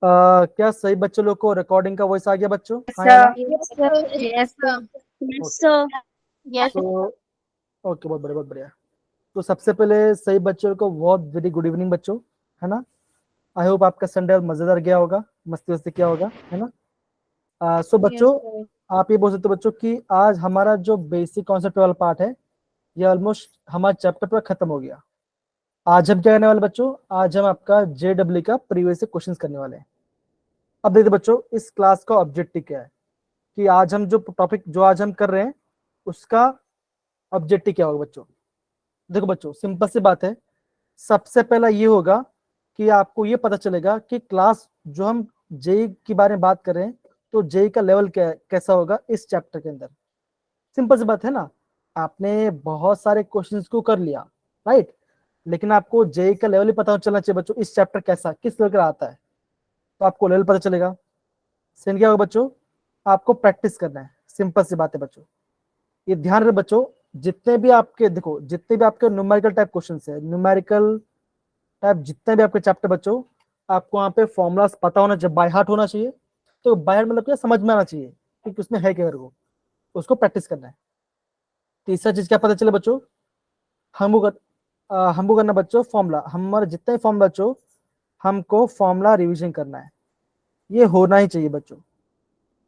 क्या सही बच्चों लोग को रिकॉर्डिंग का वॉइस आ गया बच्चों? हाँ या ना? Yes, sir. Yes, sir. Yes, sir. Yes. तो ओके, बहुत बढ़िया बहुत बढ़िया। तो सबसे पहले सही बच्चों को बहुत वेरी गुड इवनिंग बच्चों, है ना। आई होप आपका संडे मजेदार गया होगा, मस्ती वस्ती किया होगा, है ना। सो Yes, बच्चों, sir. आप ये बोल सकते हो बच्चों कि आज हमारा जो बेसिक कॉन्सेप्ट वाला पार्ट है ये ऑलमोस्ट हमारा चैप्टर पूरा खत्म हो गया। आज हम क्या करने वाले बच्चों? आज हम आपका JEE का प्रीवियस से क्वेश्चंस करने वाले हैं। अब देखिए बच्चों, इस क्लास का ऑब्जेक्टिव क्या है कि आज हम जो टॉपिक जो आज हम कर रहे हैं उसका ऑब्जेक्टिव क्या होगा बच्चों? देखो बच्चों, सिंपल सी बात है। सबसे पहला ये होगा कि आपको ये पता चलेगा कि क्लास जो हम जेई के बारे में बात कर रहे हैं तो जेई का लेवल कैसा होगा इस चैप्टर के अंदर। सिंपल सी बात है ना। आपने बहुत सारे क्वेश्चंस को कर लिया, राइट, लेकिन आपको जेई का लेवल ही पता चलना चाहिए बच्चों, इस चैप्टर कैसा किस लेवल का आता है, तो आपको लेवल पता चलेगा। सेम क्या होगा बच्चों? आपको प्रैक्टिस करना है। सिंपल सी बात है बच्चों, ये ध्यान रहे बच्चों। जितने भी आपके देखो, जितने भी आपके न्यूमेरिकल टाइप क्वेश्चन है, न्यूमेरिकल टाइप जितने भी आपके चैप्टर बच्चों, आपको वहां पे फॉर्मुलाज पता होना चाहिए, बाय हार्ट होना चाहिए। तो बाय हार्ट मतलब क्या, समझ में आना चाहिए कि उसमें है क्या, को उसको प्रैक्टिस करना है। तीसरा चीज क्या पता चले बच्चों? हमको करना बच्चों फॉर्मुला, हमारे जितने फॉर्मुला बच्चों हमको फॉर्मुला रिवीजन करना है, ये होना ही चाहिए बच्चों।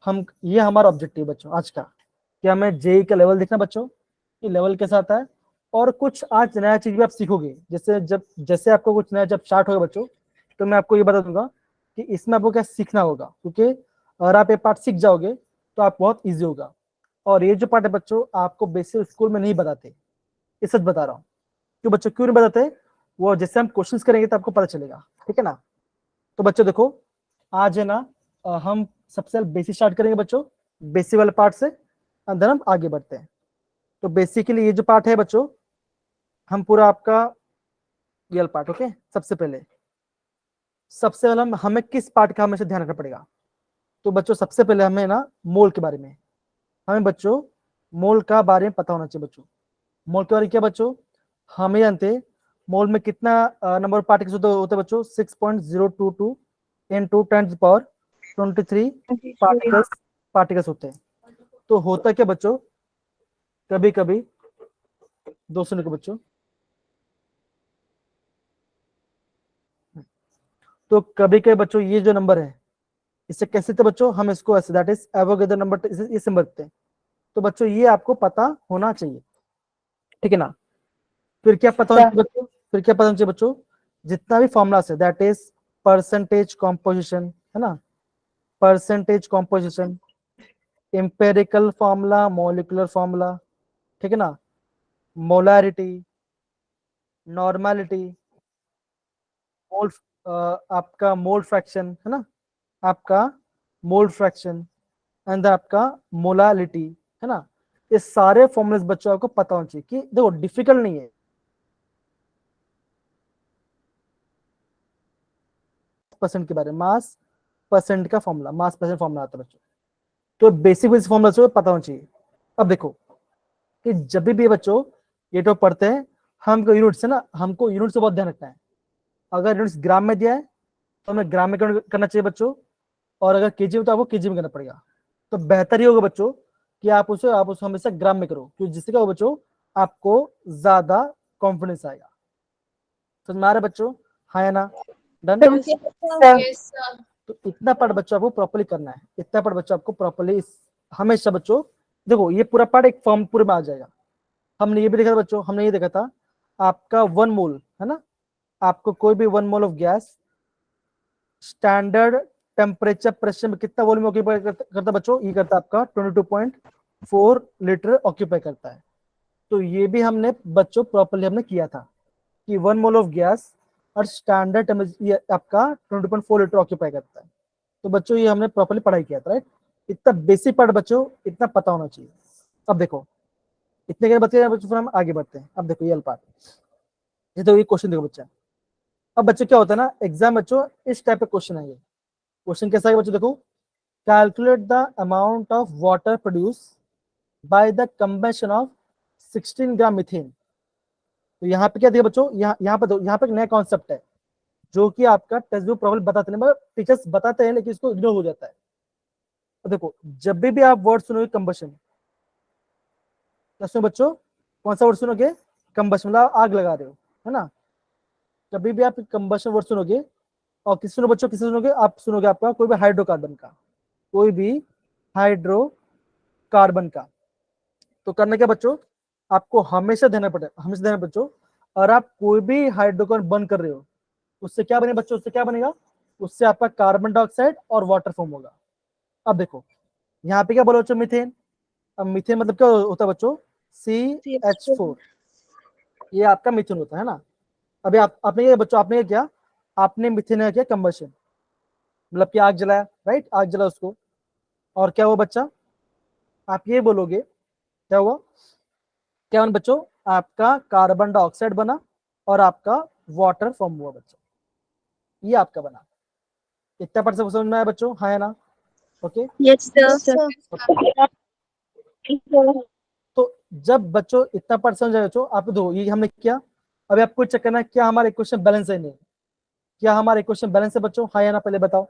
हम ये हमारा ऑब्जेक्टिव बच्चों आज का, कि हमें जेई का लेवल देखना बच्चों कि लेवल कैसा आता है। और कुछ आज नया चीज भी आप सीखोगे, जैसे आपको कुछ नया जब स्टार्ट होगा बच्चों, तो मैं आपको ये बता दूंगा कि इसमें आपको क्या सीखना होगा, क्योंकि अगर आप ये पार्ट सीख जाओगे तो आप बहुत ईजी होगा। और ये जो पार्ट है बच्चों आपको बेसिक स्कूल में नहीं बताते, ये सच बता रहा हूँ। क्यों बच्चों, क्यों नहीं बताते? वो जैसे हम क्वेश्चंस करेंगे तो आपको पता चलेगा, ठीक है ना। तो बच्चों देखो, आज है ना, हम सबसे बेसिक स्टार्ट करेंगे बच्चों, बेसिक वाले पार्ट से, अंदर हम आगे बढ़ते हैं। तो बेसिकली ये जो पार्ट है बच्चों, हम पूरा आपका रियल पार्ट, ओके। सबसे पहले हमें किस पार्ट का हमेशा ध्यान रखना पड़ेगा? तो बच्चों सबसे पहले हमें ना मोल के बारे में, हमें बच्चों मोल का बारे में पता होना चाहिए बच्चों। मोल के बारे में क्या बच्चों? हम जानते हैं मोल में कितना नंबर ऑफ पार्टिकल्स होते हैं बच्चों? 6.022 into 10⁻23 पार्टिकल्स होते हैं। तो होता क्या बच्चों, कभी कभी 200 के बच्चों, तो कभी कभी बच्चों ये जो नंबर है इसे कैसे थे बच्चों, हम इसको ऐसे दैट इज एवोगेड्रो नंबर इसे सिंबल रखते हैं। तो बच्चों ये आपको पता होना चाहिए, ठीक है ना। फिर क्या पता होना चाहिए बच्चों? फिर क्या पता होना चाहिए बच्चों? जितना भी फॉर्मुला है दैट इज परसेंटेज कॉम्पोजिशन, है ना, percentage composition, empirical formula, molecular formula, ठीक है ना, मोलारिटी, नॉर्मेलिटी, मोल, आपका मोल फ्रैक्शन, है ना, आपका मोल फ्रैक्शन, एंड आपका मोलालिटी, है ना। ये सारे फॉर्मूलेस बच्चों को पता होना चाहिए कि देखो डिफिकल्ट नहीं है। परसेंट के बारे में, मास परसेंट का फॉर्मूला, मास परसेंट फॉर्मूला आता है बच्चों। तो बेसिक बेसिक फॉर्मूला बच्चों पता होना चाहिए। अब देखो कि जब भी बच्चों ये तो पढ़ते हैं, हमको यूनिट से ना, हमको यूनिट से बहुत ध्यान रखना है। अगर यूनिट्स ग्राम में दिया है तो हमें ग्राम में करना चाहिए बच्चों, और अगर केजी में तो आपको केजी में करना पड़ेगा। तो बेहतर ही होगा बच्चों कि आप उसे हमेशा ग्राम में करो, क्योंकि जिससे क्या होगा बच्चों, आपको ज्यादा कॉन्फिडेंस आएगा। समझ में आ रहा है बच्चों? हाँ या ना? डन। Yes, sir. तो इतना पार्ट बच्चों आपको प्रॉपर्ली करना है, इतना पार्ट बच्चों आपको प्रॉपर्ली हमेशा बच्चों, देखो ये पूरा पार्ट एक फॉर्म पूरे में आ जाएगा। हमने ये भी देखा था बच्चों, हमने ये देखा था आपका 1 मोल, है ना, आपको कोई भी 1 mole of gas standard temperature pressure में कितना वॉल्यूम ऑक्यूपाई करता बच्चों? ये करता है आपका 22.4 लीटर ऑक्यूपाई करता है। तो ये भी हमने बच्चों प्रॉपर्ली हमने किया था कि 1 मोल ऑफ गैस और स्टैंडर्ड टेम्परेचर आपका 20.4 लीटर ऑक्यूपाई करता है। तो बच्चों ये हमने प्रॉपर्ली पढ़ाई किया था, राइट। इतना बेसिक पार्ट बच्चों इतना पता होना चाहिए। अब देखो इतने के बच्चे बच्चों, फिर हम आगे बढ़ते हैं। अब देखो ये पार्ट, ये तो ये क्वेश्चन देखो बच्चा। अब बच्चों क्या होता है ना, एग्जाम बच्चों इस टाइप का क्वेश्चन है। ये क्वेश्चन कैसा है बच्चों? देखो, calculate the amount of water produce by the combustion of 16 gram methane. तो यहाँ पे क्या दिया बच्चों, यहाँ पे एक नया कॉन्सेप्ट है, जो कि आपका टेक्स्ट बुक प्रॉब्लम बताते नहीं, मतलब टीचर्स बताते हैं लेकिन इसको इग्नोर हो जाता है। तो देखो जब भी आप वर्ड सुनोगे कंबशन, क्या सुनो बच्चों, कौन सा वर्ड सुनोगे, कंबशन, मतलब आग लगा रहे हो, है ना। जब भी आप कंबशन वर्ड सुनोगे, और किस सुनो बच्चों, किसे सुनोगे, आप सुनोगे आपका कोई भी हाइड्रोकार्बन का, कोई भी हाइड्रोकार्बन का। तो करना क्या बच्चों, आपको हमेशा देना पड़ेगा, हमेशा देना बच्चों। और आप कोई भी हाइड्रोकार्बन बर्न कर रहे हो, उससे क्या बनेगा बच्चों, उससे क्या बनेगा, उससे आपका कार्बन डाइऑक्साइड और वाटर फॉर्म होगा। अब देखो यहाँ पे क्या बोला बच्चों, मीथेन। अब मीथेन मतलब क्या होता है बच्चों, CH4, ये आपका मीथेन होता है ना। अभी आपने ये बच्चों, आपने ये किया, आपने मीथेन का किया कंबशन, मतलब कि आग जलाया, राइट, आग जला उसको, और क्या हुआ बच्चा, आप ये बोलोगे क्या हुआ, क्या बना बच्चों, आपका कार्बन डाइऑक्साइड बना और आपका वाटर फॉर्म हुआ बच्चों, ये आपका बना। इतना परसेंट समझ में आया बच्चों, हाँ या ना, ओके। Yes, sir. तो जब बच्चों इतना परसेंट जाए बच्चों, आप दो ये हमने किया। अभी आपको चेक करना है क्या हमारा इक्वेशन बैलेंस है नहीं, क्या हमारा इक्वेशन बैलेंस है बच्चों, हाँ या ना, पहले बताओ।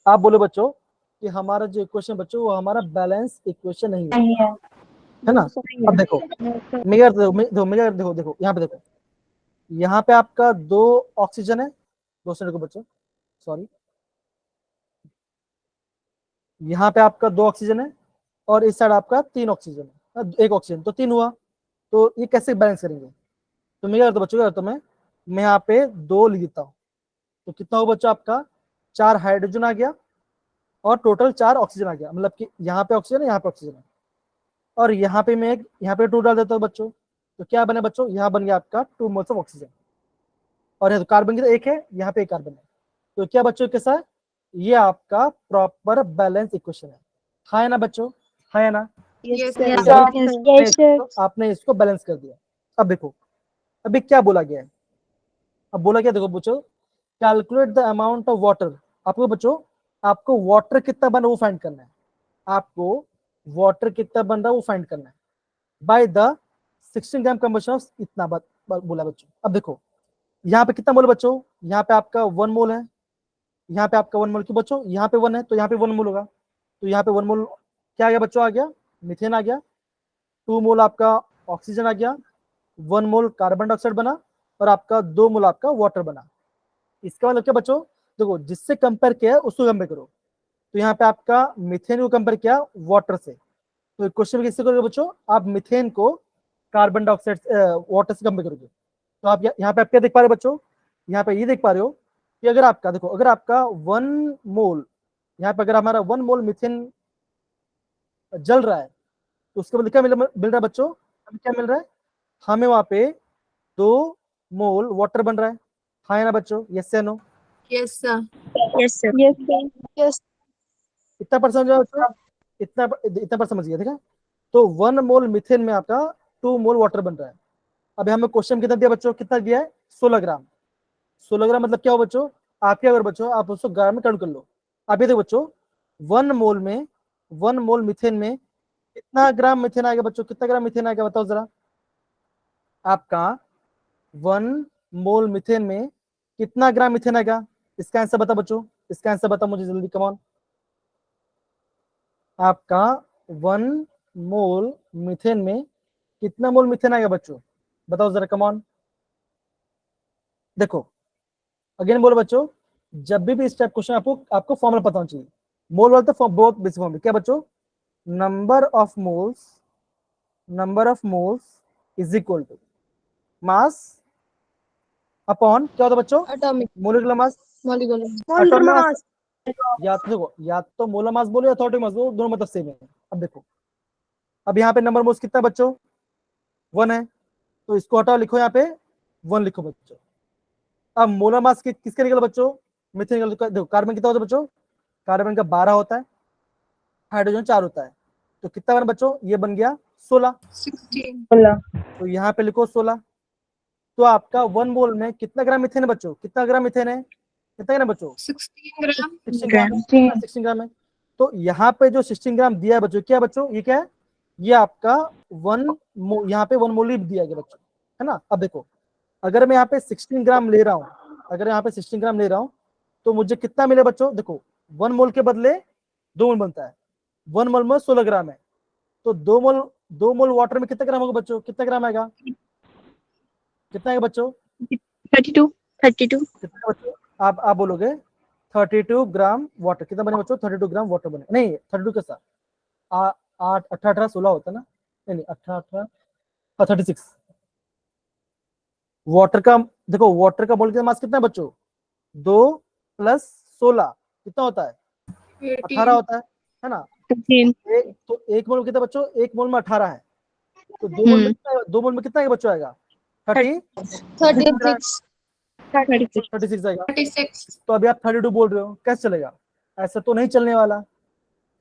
आप बोलो बच्चों कि हमारा जो इक्वेशन बच्चों वो हमारा बैलेंस इक्वेशन नहीं है ना। अब देखो मेरा देखो देखो यहाँ पे देखो, यहाँ पे आपका 2 ऑक्सीजन है, 2 सेकंड को बच्चों, सॉरी, यहाँ पे आपका 2 ऑक्सीजन है और इस साइड आपका 3 ऑक्सीजन है, 1 ऑक्सीजन, तो 3 हुआ। तो ये कैसे बैलेंस करेंगे, तो मैं क्या करता हूँ बच्चों, क्या करता हूँ मैं यहाँ पे 2 लिख देता हूँ। तो कितना हुआ बच्चों, आपका 4 हाइड्रोजन आ गया और टोटल 4 ऑक्सीजन आ गया, मतलब कि यहाँ पे ऑक्सीजन है, यहाँ पे ऑक्सीजन है, और यहाँ पे मैं यहाँ पे 2 डाल देता हूँ बच्चों। तो क्या बने बच्चों, यहाँ बन गया आपका 2 मोल्स ऑफ ऑक्सीजन, और तो कार्बन की तो 1 है, यहाँ पे 1 कार्बन है। तो क्या बच्चों कैसा है, ये आपका प्रॉपर बैलेंस इक्वेशन है, हाँ ना बच्चों, हाँ ना। Yes, आपने इसको बैलेंस कर दिया। अब देखो अभी क्या बोला गया है, अब बोला गया देखो बच्चों, calculate the amount of water. आपको बच्चों, आपको वाटर कितना बन रहा है वो फाइंड करना है, आपको वाटर कितना बन रहा है वो फाइंड करना है by the 16 gram combustion of इतना बोला बच्चों। अब देखो यहाँ पे कितना मोल बच्चों, यहाँ पे आपका 1 मोल है, यहाँ पे आपका 1 मोल क्यों बच्चों, यहाँ पे 1 है तो यहाँ पे 1 मोल होगा। तो यहाँ पे 1 मोल क्या आ गया बच्चों, आ गया मीथेन आ गया, 2 मोल आपका ऑक्सीजन आ गया, 1 मोल कार्बन डाइऑक्साइड बना, और आपका 2 मोल आपका वाटर बना। इसका मतलब क्या बच्चों, देखो जिससे कंपेयर किया है उसको कंपेयर करो। तो यहाँ पे आपका मीथेन को कंपेयर किया वाटर से, तो क्वेश्चन में किससे करोगे बच्चों, आप मीथेन को कार्बन डाइऑक्साइड वाटर से कंपेयर करोगे। तो आप यहाँ पे आप क्या देख पा रहे हो बच्चों, यहाँ पे ये देख पा रहे हो कि अगर आपका देखो, अगर आपका 1 मोल, यहाँ पे अगर हमारा 1 मोल मीथेन जल रहा है, तो उसके बदले क्या मिल रहा है बच्चों, हमें क्या मिल रहा है, हमें वहां पे 2 मोल वाटर बन रहा है, हाँ या ना बच्चों, यस या नो। Yes, sir. इतना परसेंट जो है बच्चों, इतना इतना पर समझ गया, ठीक है। तो 1 मोल मीथेन में आपका 2 मोल वाटर बन रहा है। अभी हमें क्वेश्चन कितना दिया बच्चों, कितना दिया है, 16 ग्राम। 16 ग्राम मतलब क्या हो बच्चों, आप क्या करो बच्चों, आप उसको ग्राम में काउंट कर लो। अब ये देखो बच्चों, 1 मोल में, 1 मोल मीथेन में कितना ग्राम मीथेन आएगा बच्चों, कितना ग्राम मीथेन आएगा बताओ जरा। आपका 1 मोल मीथेन में कितना ग्राम मीथेन आएगा, इसका आंसर बताओ बच्चों, इसका आंसर बताओ मुझे जल्दी, कम ऑन। आपका 1 मोल मीथेन में कितना मोल मीथेन आएगा बच्चों, बताओ जरा, कम ऑन। देखो अगेन बोलो बच्चों, जब भी इस टाइप क्वेश्चन आपको फॉर्मूला पता होना चाहिए। मोल वाला तो बहुत बेसिक फॉर्मूला क्या बच्चों, number of moles, number of moles is equal to mass upon क्या होता है बच्चों, Atomic. Molecular mass, Molecular atomic mass. mass. या तो देखो, या तो मोलर मास बोलो या एटॉमिक मास बोलो, दोनों मतलब सेम है। अब देखो, अब यहाँ पे नंबर मोल्स कितना है बच्चों, 1 है, तो इसको हटाओ, लिखो यहाँ पे 1 लिखो बच्चों। अब मोलर मास किसके निकला बच्चों, मिथेन निकल, देखो कार्बन कितना होता है बच्चों, कार्बन का 12 होता है, हाइड्रोजन 4 होता है, तो कितना बना बच्चों, ये बन गया 16। 16. तो यहाँ पे लिखो 16। तो आपका 1 मोल में कितना ग्राम मिथेन है बच्चों, कितना ग्राम मिथेन है, कितना ग्राम बच्चों, 16 gram. 16 ग्राम, 16 ग्राम है। तो यहाँ पे जो 16 ग्राम दिया है बच्चों, क्या है बच्चों, ये क्या है, ये आपका 1 यहाँ पे 1 मोल दिया गया बच्चों, है ना। अब देखो अगर मैं यहाँ पे 16 ग्राम ले रहा हूँ, अगर यहाँ पे 16 ग्राम ले रहा हूँ तो मुझे कितना मिले बच्चों, देखो 1 मोल के बदले 2 मोल बनता है, 1 मोल में 16 ग्राम है, तो 2 मोल वाटर में कितना ग्राम होगा बच्चों, कितना ग्राम आएगा, कितना आएगा बच्चों, 32 32 कितना बच्चों, आप बोलोगे 32 ग्राम वाटर, कितना बने बच्चों, 32 ग्राम वाटर बने, नहीं 32 के साथ 8 18 16 होता है ना, नहीं 18 36 वाटर का, देखो वाटर का मोल का मास कितना है बच्चों, 2 प्लस 16 कितना होता है, 18 होता है ना, 15 तो 1 मोल कितना बच्चों, 1 मोल में 18 है, तो 2 मोल में कितना, 2 मोल में कितना आएगा बच्चों, आएगा 36 36 आएगा, तो अभी आप 32 बोल रहे हो, कैसे चलेगा, ऐसे तो नहीं चलने वाला,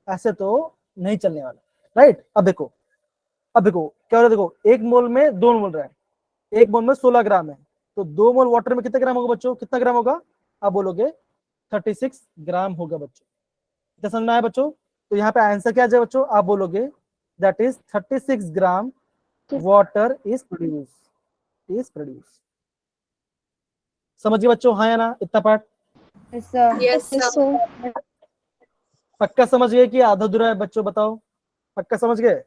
ऐसे तो नहीं चलने वाला, राइट। अब देखो क्या हो रहा है, देखो 1 मोल में 2 मोल रहा है, 1 मोल में 16 ग्राम है, तो 2 मोल वाटर में कितना ग्राम होगा बच्चों, कितना ग्राम होगा, आप बोलोगे 36 ग्राम होगा बच्चों, क्या समझ में आया बच्चों, तो यहाँ पे आंसर क्या आ जाए बच्चों, आप बोलोगे that is 36 gram water is produce. समझिए बच्चों, हाँ या ना, इतना पार्ट Yes, sir. पक्का समझ गए कि आधा अधूरा है बच्चों, बताओ पक्का समझ गए,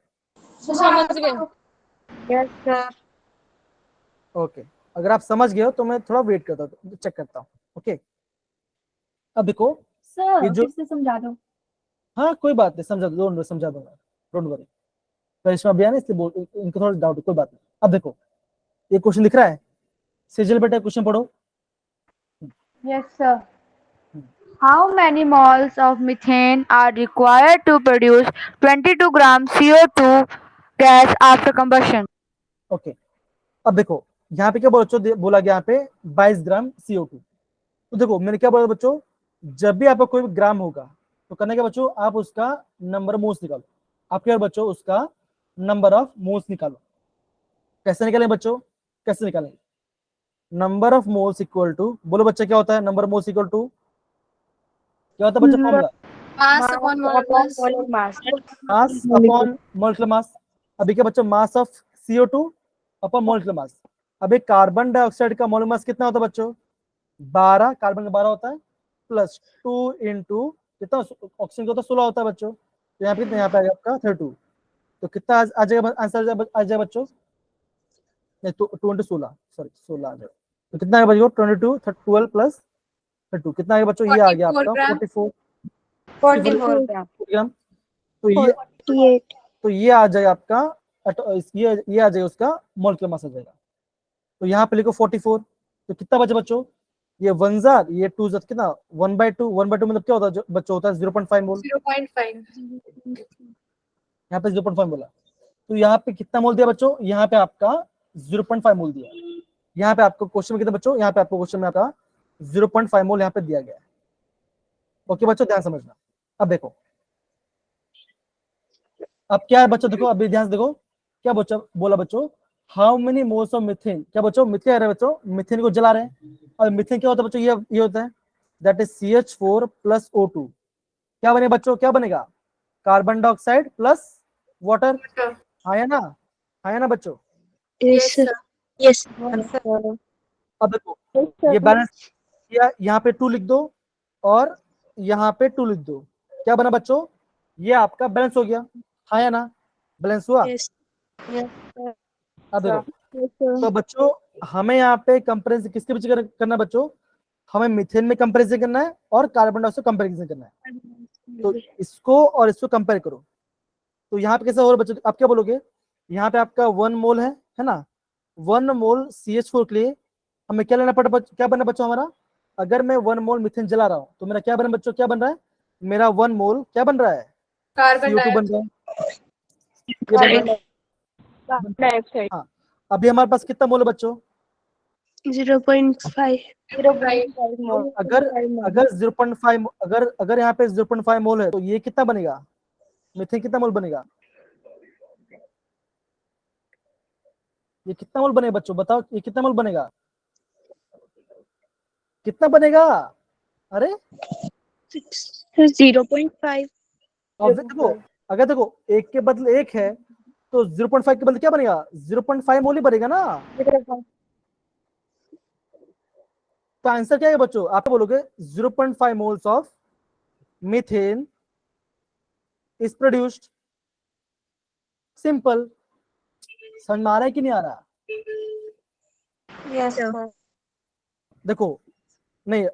समझ गए। Yes, sir. ओके। अगर आप समझ गए हो तो मैं थोड़ा वेट करता हूँ, चेक करता हूँ, ओके। अब देखो सर ये जो, फिर से समझा दो। हाँ कोई बात नहीं, समझा दूंगा, डोंट वरी, करिश्मा भैया ने इसलिए इनको थोड़ा डाउट है, कोई बात नहीं। अब देखो ये क्वेश्चन दिख रहा है, सेजल बेटा क्वेश्चन पढ़ो। Yes, sir. How many moles of methane are required to produce 22 grams CO2 gas after combustion? Okay, अब देखो यहाँ पे क्या बोला बच्चों, बोला गया यहाँ पे 22 ग्राम CO2, तो देखो मैंने क्या बोला बच्चों, जब भी आपका कोई भी ग्राम होगा तो करने के बच्चों, आप उसका नंबर मोल्स निकालो, आप क्या बच्चों उसका नंबर ऑफ मोल्स निकालो, कैसे निकालें बच्चों, कैसे निकालेंगे, number of moles equal to, बोलो बच्चा क्या होता है, नंबर मोल्स इक्वल टू क्या होता है बच्चा, formula Mass upon molar mass. Mass upon molecular mass. अभी क्या बच्चों, mass of CO2 upon molecular mass. अभी कार्बन डाइऑक्साइड का मोलिकुलर मास कितना होता है बच्चों, 12, कार्बन का 12 होता है, प्लस 2 इंटू कितना, ऑक्सीजन का होता है 16 होता है बच्चों, तो यहाँ पे कितना, यहाँ पे आएगा आपका 32, तो कितना आ जाएगा आंसर, आ जाएगा बच्चों, नहीं तो 2 इंटू 16, सॉरी 16 आ जाएगा, तो कितना आएगा बच्चों, 22 12 प्लस 32 कितना आएगा बच्चों, ये आ गया आपका 44 ग्राम, तो ये आ जाएगा आपका, ये आ जाएगा उसका मोलिकुलर मास आ जाएगा, तो यहाँ पे लिखो 44, तो कितना बचे बच्चों, ये 1 जार, ये 2 जार, कितना 1/2, 1/2 मतलब क्या होता है बच्चों, होता है 0.5 मोल, 0.5. यहाँ पे 0.5 बोला, तो यहाँ पे कितना मोल दिया बच्चों, यहाँ पे आपका 0.5 मोल दिया, यहाँ पे आपको क्वेश्चन में कितना बच्चों, यहाँ पे आपको क्वेश्चन में आपका 0.5 मोल यहाँ पे दिया गया है, ओके बच्चों ध्यान समझना। अब देखो अब क्या है बच्चों, देखो अभी ध्यान से देखो, क्या बच्चों बोला बच्चों, how many moles of methane, क्या बच्चों मिथेन आ रहा है बच्चों, मिथेन को जला रहे हैं, और मिथेन क्या होता है बच्चों, ये होता है that is CH4 plus O2, क्या बने बच्चों, क्या बनेगा, कार्बन डाइऑक्साइड प्लस वाटर, हाँ ना, हाँ ना बच्चों, Yes, sir. Yes. अब देखो ये बैलेंस किया, यहाँ पे 2 लिख दो और यहाँ पे 2 लिख दो, क्या बना बच्चों, ये आपका बैलेंस हो गया, हाँ या ना, बैलेंस हुआ। Yes. Yes. अब देखो तो बच्चों हमें यहाँ पे कंपैरिजन किसके पीछे करना है बच्चों, हमें मीथेन में कंपैरिजन करना है और कार्बन डाइऑक्साइड कंपैरिजन करना है, तो इसको और इसको कंपेयर करो, तो यहाँ पे कैसा हो रहा है बच्चों, आप क्या बोलोगे, यहाँ पे आपका 1 मोल है ना, 1 मोल CH4 के लिए हमें क्या लेना पड़ा, क्या बना बच्चों हमारा, अगर मैं 1 मोल मीथेन जला रहा हूँ तो मेरा क्या बना बच्चों, क्या बन रहा है, मेरा 1 मोल क्या बन रहा है, CO2 बन रहा है, ये बन रहा है, हाँ। अभी हमारे पास कितना मोल है बच्चों, 0.5. अगर अगर 0.5 अगर यहाँ पे 0.5 मोल है तो ये कितना बनेगा, मीथेन कितना मोल बनेगा, ये कितना मोल बनेगा बच्चों, बताओ ये कितना मोल बनेगा, कितना बनेगा, अरे 0.5. और देखो अगर देखो एक के बदले एक है तो 0.5 के बदले क्या बनेगा, 0.5 मोल ही बनेगा ना, तो आंसर क्या है बच्चों, आप बोलोगे 0.5 moles of methane is produced. Simple. समझ में आ रहा है कि नहीं आ रहा? Yes sir. देखो नहीं,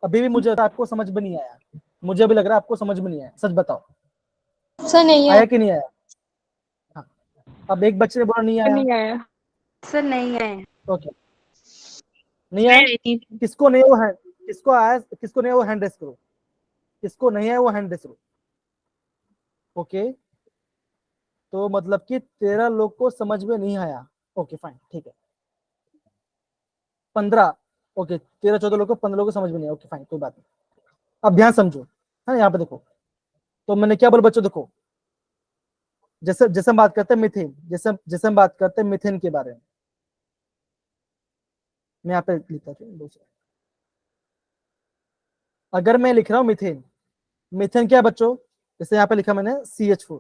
अभी भी मुझे आपको समझ में नहीं आया, मुझे अभी लग रहा है आपको समझ में नहीं आया, सच बताओ सर नहीं आया कि नहीं आया? हाँ, अब एक बच्चे ने बोला नहीं आया। नहीं आया सर, नहीं आया। ओके, नहीं आया। किसको नहीं वो है, किसको आया, किसको नहीं वो हैंड रेस करो, किसको नहीं है वो हैंड रेस करो। ओके, तो मतलब कि 13 लोग को समझ में नहीं आया। ओके फाइन, ठीक है। 15, ओके 13-14 लोग को, 15 लोग को समझ में नहीं आया। ओके फाइन, कोई बात नहीं। अब ध्यान समझो, है यहाँ पे देखो, तो मैंने क्या बोला बच्चों, देखो जैसे जैसे हम बात करते हैं मिथेन, जैसे हम बात करते हैं मिथेन के बारे में, मैं यहाँ पे लिखता हूँ। अगर मैं लिख रहा हूँ मिथेन, मिथेन क्या है बच्चों, जैसे यहाँ पे लिखा मैंने CH4,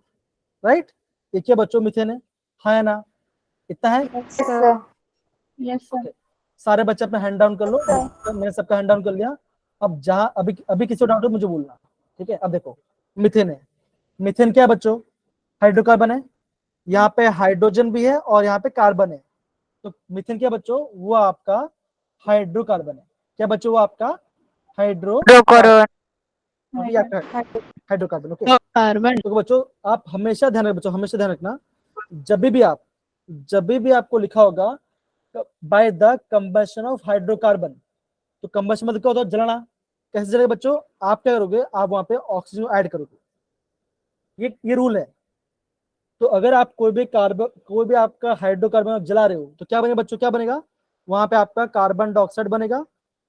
राइट? ये क्या बच्चों मिथेन है, हाँ या ना? इतना है। Yes sir. Yes sir. Okay. सारे बच्चे अपना हैंड डाउन कर लो, मैंने सबका हैंड डाउन कर लिया। अब जहां अभी अभी किसी को डाउट हो मुझे बोलना, ठीक है? अब देखो मिथेन है, मिथेन क्या है बच्चों, हाइड्रोकार्बन है, यहाँ पे हाइड्रोजन भी है और यहाँ पे कार्बन है। तो मिथेन क्या बच्चों, वो आपका हाइड्रोकार्बन है। क्या बच्चों, वो आपका हाइड्रोकार्बन, अभी आपका हाइड्रोकार्बन। Okay, carbon. तो बच्चों आप हमेशा ध्यान रखना, बच्चों हमेशा ध्यान रखना, जब भी आपको लिखा होगा by the combustion of hydrocarbon, तो कंबशन मतलब क्या होता है, जलना। कैसे जलेगा बच्चों, आप क्या करोगे, आप वहां पे ऑक्सीजन ऐड करोगे, ये रूल है। तो अगर आप कोई भी आपका हाइड्रोकार्बन आप जला रहे हो, तो क्या बनेगा बच्चों, क्या बनेगा, वहां पे आपका कार्बन डाइऑक्साइड बनेगा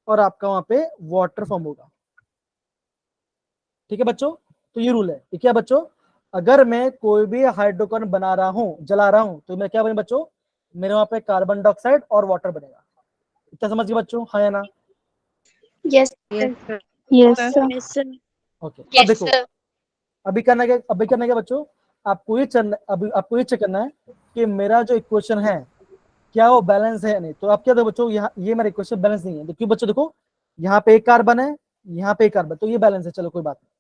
और आपका वहां पे वाटर फॉर्म होगा। ठीक है बच्चों, तो ये रूल है। ये क्या बच्चों, अगर मैं कोई भी हाइड्रोकार्बन बना रहा हूँ, जला रहा हूँ, तो मैं क्या बने बच्चों, मेरे वहां पे कार्बन डाइऑक्साइड और वाटर बनेगा। इतना समझ गए बच्चों, हाँ या ना? Yes sir. Yes sir. Okay, अब देखो, अभी करना क्या बच्चों, आपको ये चेक करना है कि मेरा जो इक्वेशन है क्या वो बैलेंस है या नहीं। तो आप क्या दो बच्चों, यहाँ ये मेरा इक्वेशन बैलेंस नहीं है, तो क्यों बच्चों, देखो यहाँ पे एक कार्बन है, यहाँ पे एक कार्बन, तो ये बैलेंस है, चलो कोई बात नहीं।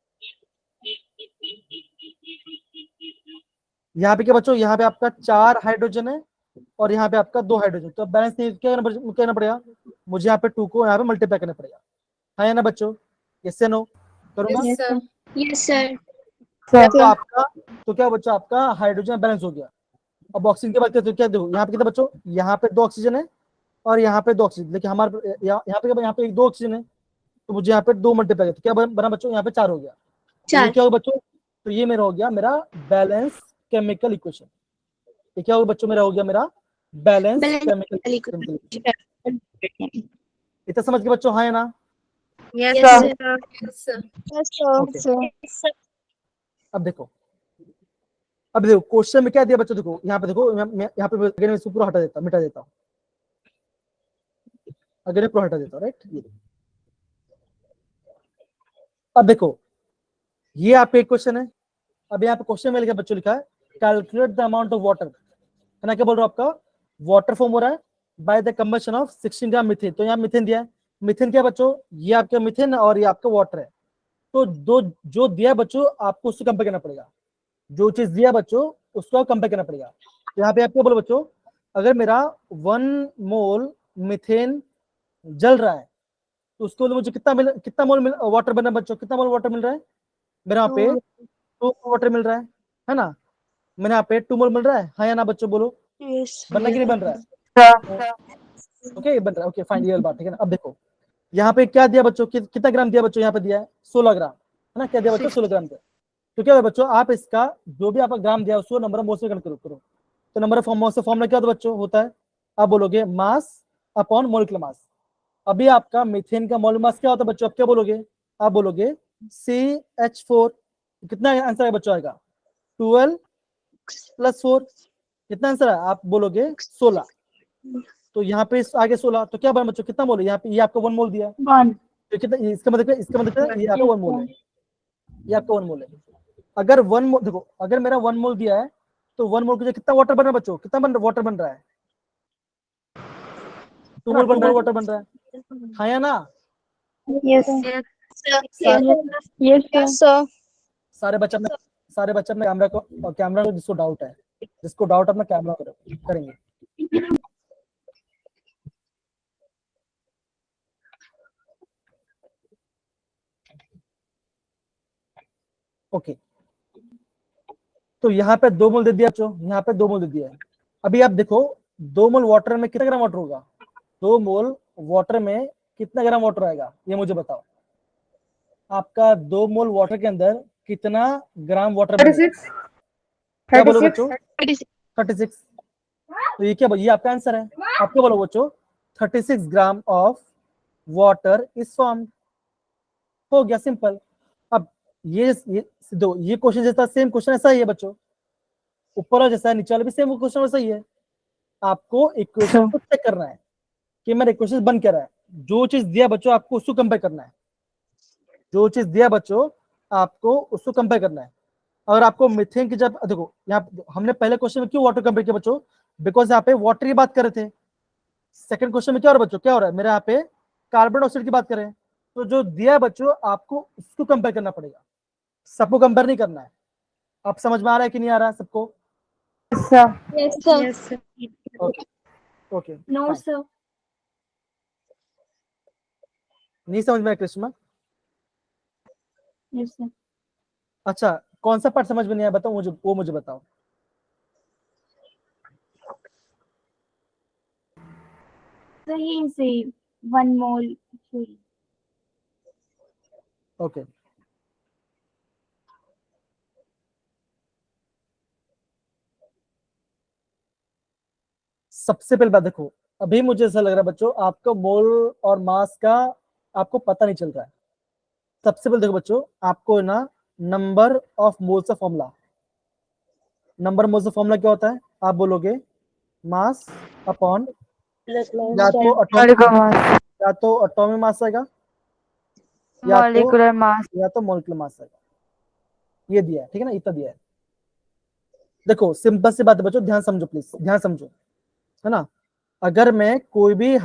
यहाँ पे क्या बच्चों, यहाँ पे आपका 4 हाइड्रोजन है और यहाँ पे आपका 2 हाइड्रोजन, तो बैलेंस नहीं, क्या करना पड़ेगा, मुझे यहाँ पे 2 को यहाँ पे मल्टीप्लाई करना पड़ेगा, है या ना बच्चों? यस या नो? करूंगा? Yes sir. तो क्या बच्चों, आपका हाइड्रोजन बैलेंस हो गया। अब ऑक्सीजन के बाद क्या देखो, यहाँ पे कितना बच्चों, यहाँ पे 2 ऑक्सीजन है और यहाँ पे 2 ऑक्सीजन, लेकिन हमारे यहाँ पे 2 ऑक्सीजन है, तो मुझे यहाँ पे 2 मल्टीप्लाई तो क्या बना बच्चों, यहाँ पे 4 हो गया। तो ये क्या होगा बच्चों, तो ये मेरा हो गया मेरा बैलेंस केमिकल इक्वेशन। ये क्या होगा बच्चों, मेरा हो गया मेरा बैलेंस केमिकल इक्वेशन। इतना समझ के बच्चों, हाँ या ना? Yes sir. अब देखो क्वेश्चन में क्या दिया बच्चों, देखो यहाँ पे देखो, यहाँ पे अगर मैं इसको पूरा हटा देता, मिटा देता हूँ, अगर मैं पूरा हटा देता हूँ, राइट? ये अब देखो, ये आपका एक क्वेश्चन है। अब यहाँ पे क्वेश्चन में लिखा बच्चों, लिखा है calculate the amount of water, है ना? क्या बोल रहा हूँ, आपका वाटर फॉर्म हो रहा है by the combustion of 16 gram methane. तो यहाँ मिथेन दिया है, मिथेन क्या बच्चों, ये आपका मिथेन और ये आपका वाटर है। तो दो जो दिया बच्चों, आपको उससे कंपेयर करना पड़ेगा, जो चीज दिया बच्चों उसको कंपेयर करना पड़ेगा। तो यहाँ पे आप क्या बोलो बच्चों, अगर मेरा 1 मोल मिथेन जल रहा है, तो उसको मुझे कितना मोल वाटर बना बच्चों, कितना मोल वाटर मिल रहा है, मेरे यहाँ पे 2 वाटर मिल रहा है ना? मेरे यहाँ पे 2 मोल मिल रहा है, हाँ या ना बच्चों बोलो? बनना कि नहीं बन रहा है? ओके बन रहा है, ओके फाइन, ये बात ठीक है ना? अब देखो यहाँ पे क्या दिया बच्चों, कितना ग्राम दिया बच्चों, यहाँ पे दिया है 16 ग्राम, है ना? क्या दिया बच्चों, 16 ग्राम दिया। तो क्या है बच्चों, आप इसका जो भी आपका ग्राम दिया उसको नंबर ऑफ मोल्स में करो। तो नंबर ऑफ मोल्स से फॉर्मूला क्या होता है बच्चों, होता है, आप बोलोगे मास अपॉन मोलिकुलर मास। अभी आपका मीथेन का मोलर मास क्या होता है बच्चों, आप क्या बोलोगे, आप बोलोगे CH4। कितना आंसर है बच्चों आएगा, 12 + 4, कितना आंसर है, आप बोलोगे 16। तो यहाँ पे आगे 16, तो क्या बना बच्चों, कितना मोल है यहाँ पे, ये आपको 1 मोल दिया है, तो कितना, इसका मतलब ये आपका 1 मोल है, ये आपका 1 मोल है। अगर 1 मोल देखो, अगर मेरा 1 मोल दिया है, तो 1 मोल के कितना वाटर बन रहा है बच्चों, कितना वाटर बन रहा है, 2 मोल 1 मोल वाटर बन रहा है, हाँ या ना? Yes. Yes, sir. सारे बच्चे अपने कैमरा को जिसको डाउट है, अपना कैमरा करेंगे। ओके, तो यहाँ पे 2 मोल दे दिया बच्चों, यहाँ पे 2 मोल दे दिया है। अभी आप देखो 2 मोल वाटर में कितना ग्राम वाटर होगा, 2 मोल वाटर में कितना ग्राम वाटर आएगा, ये मुझे बताओ। आपका 2 मोल वाटर के अंदर कितना ग्राम वाटर बनेगा? क्या बोलो बच्चों? 36। तो ये क्या, ये आपका आंसर है। आप क्या बोलो बच्चों? 36 gram of water is form. हो गया, सिंपल। अब ये क्वेश्चन जैसा सेम क्वेश्चन ऐसा ही है बच्चों, ऊपर वाला जैसा है नीचे वाला भी सेम क्वेश्चन वैसा ही है। आपको इक्वेशन को चेक करना है कि मेरा इक्वेशन बन क्या रहा है। जो चीज दिया बच्चों आपको उसको कंपेयर करना है, जो चीज दिया बच्चों आपको उसको कंपेयर करना है। अगर आपको मिथेन की, जब देखो यहाँ हमने पहले क्वेश्चन में क्यों वाटर कंपेयर किया बच्चों, बिकॉज यहाँ पे वाटर की बात कर रहे थे। सेकंड क्वेश्चन में क्या हो रहा है बच्चों, क्या हो रहा है मेरे यहाँ पे कार्बन डाइऑक्साइड की बात करें, तो जो दिया है बच्चों आपको उसको कंपेयर करना पड़ेगा, सबको कंपेयर नहीं करना है। आप समझ में आ रहा है कि नहीं आ रहा है सबको? Yes, sir. Okay, No, fine. sir. नहीं समझ में आया कृष्णा? Yes, sir. अच्छा, कौन सा पार्ट समझ में नहीं आया बताओ मुझे, वो मुझे बताओ। So he say 1 mole. Okay, सबसे पहले बात देखो, अभी मुझे ऐसा लग रहा है बच्चों आपको मोल और मास का आपको पता नहीं चल रहा है। सबसे पहले देखो बच्चों, आपको ना नंबर ऑफ मोल्स का फॉर्मूला, नंबर मोल्स का फॉर्मूला क्या होता है? आप बोलोगे मास अपॉन या तो एटॉमिक मास आएगा मॉलिक्यूलर मास। या तो मॉलिक्यूलर मास आएगा। ये दिया है, ठीक है ना, इतना दिया है। देखो सिंपल सी बात है बच्चों, ध्यान समझो प्लीज, ध्यान समझो, है ना। अगर मैं कोई भी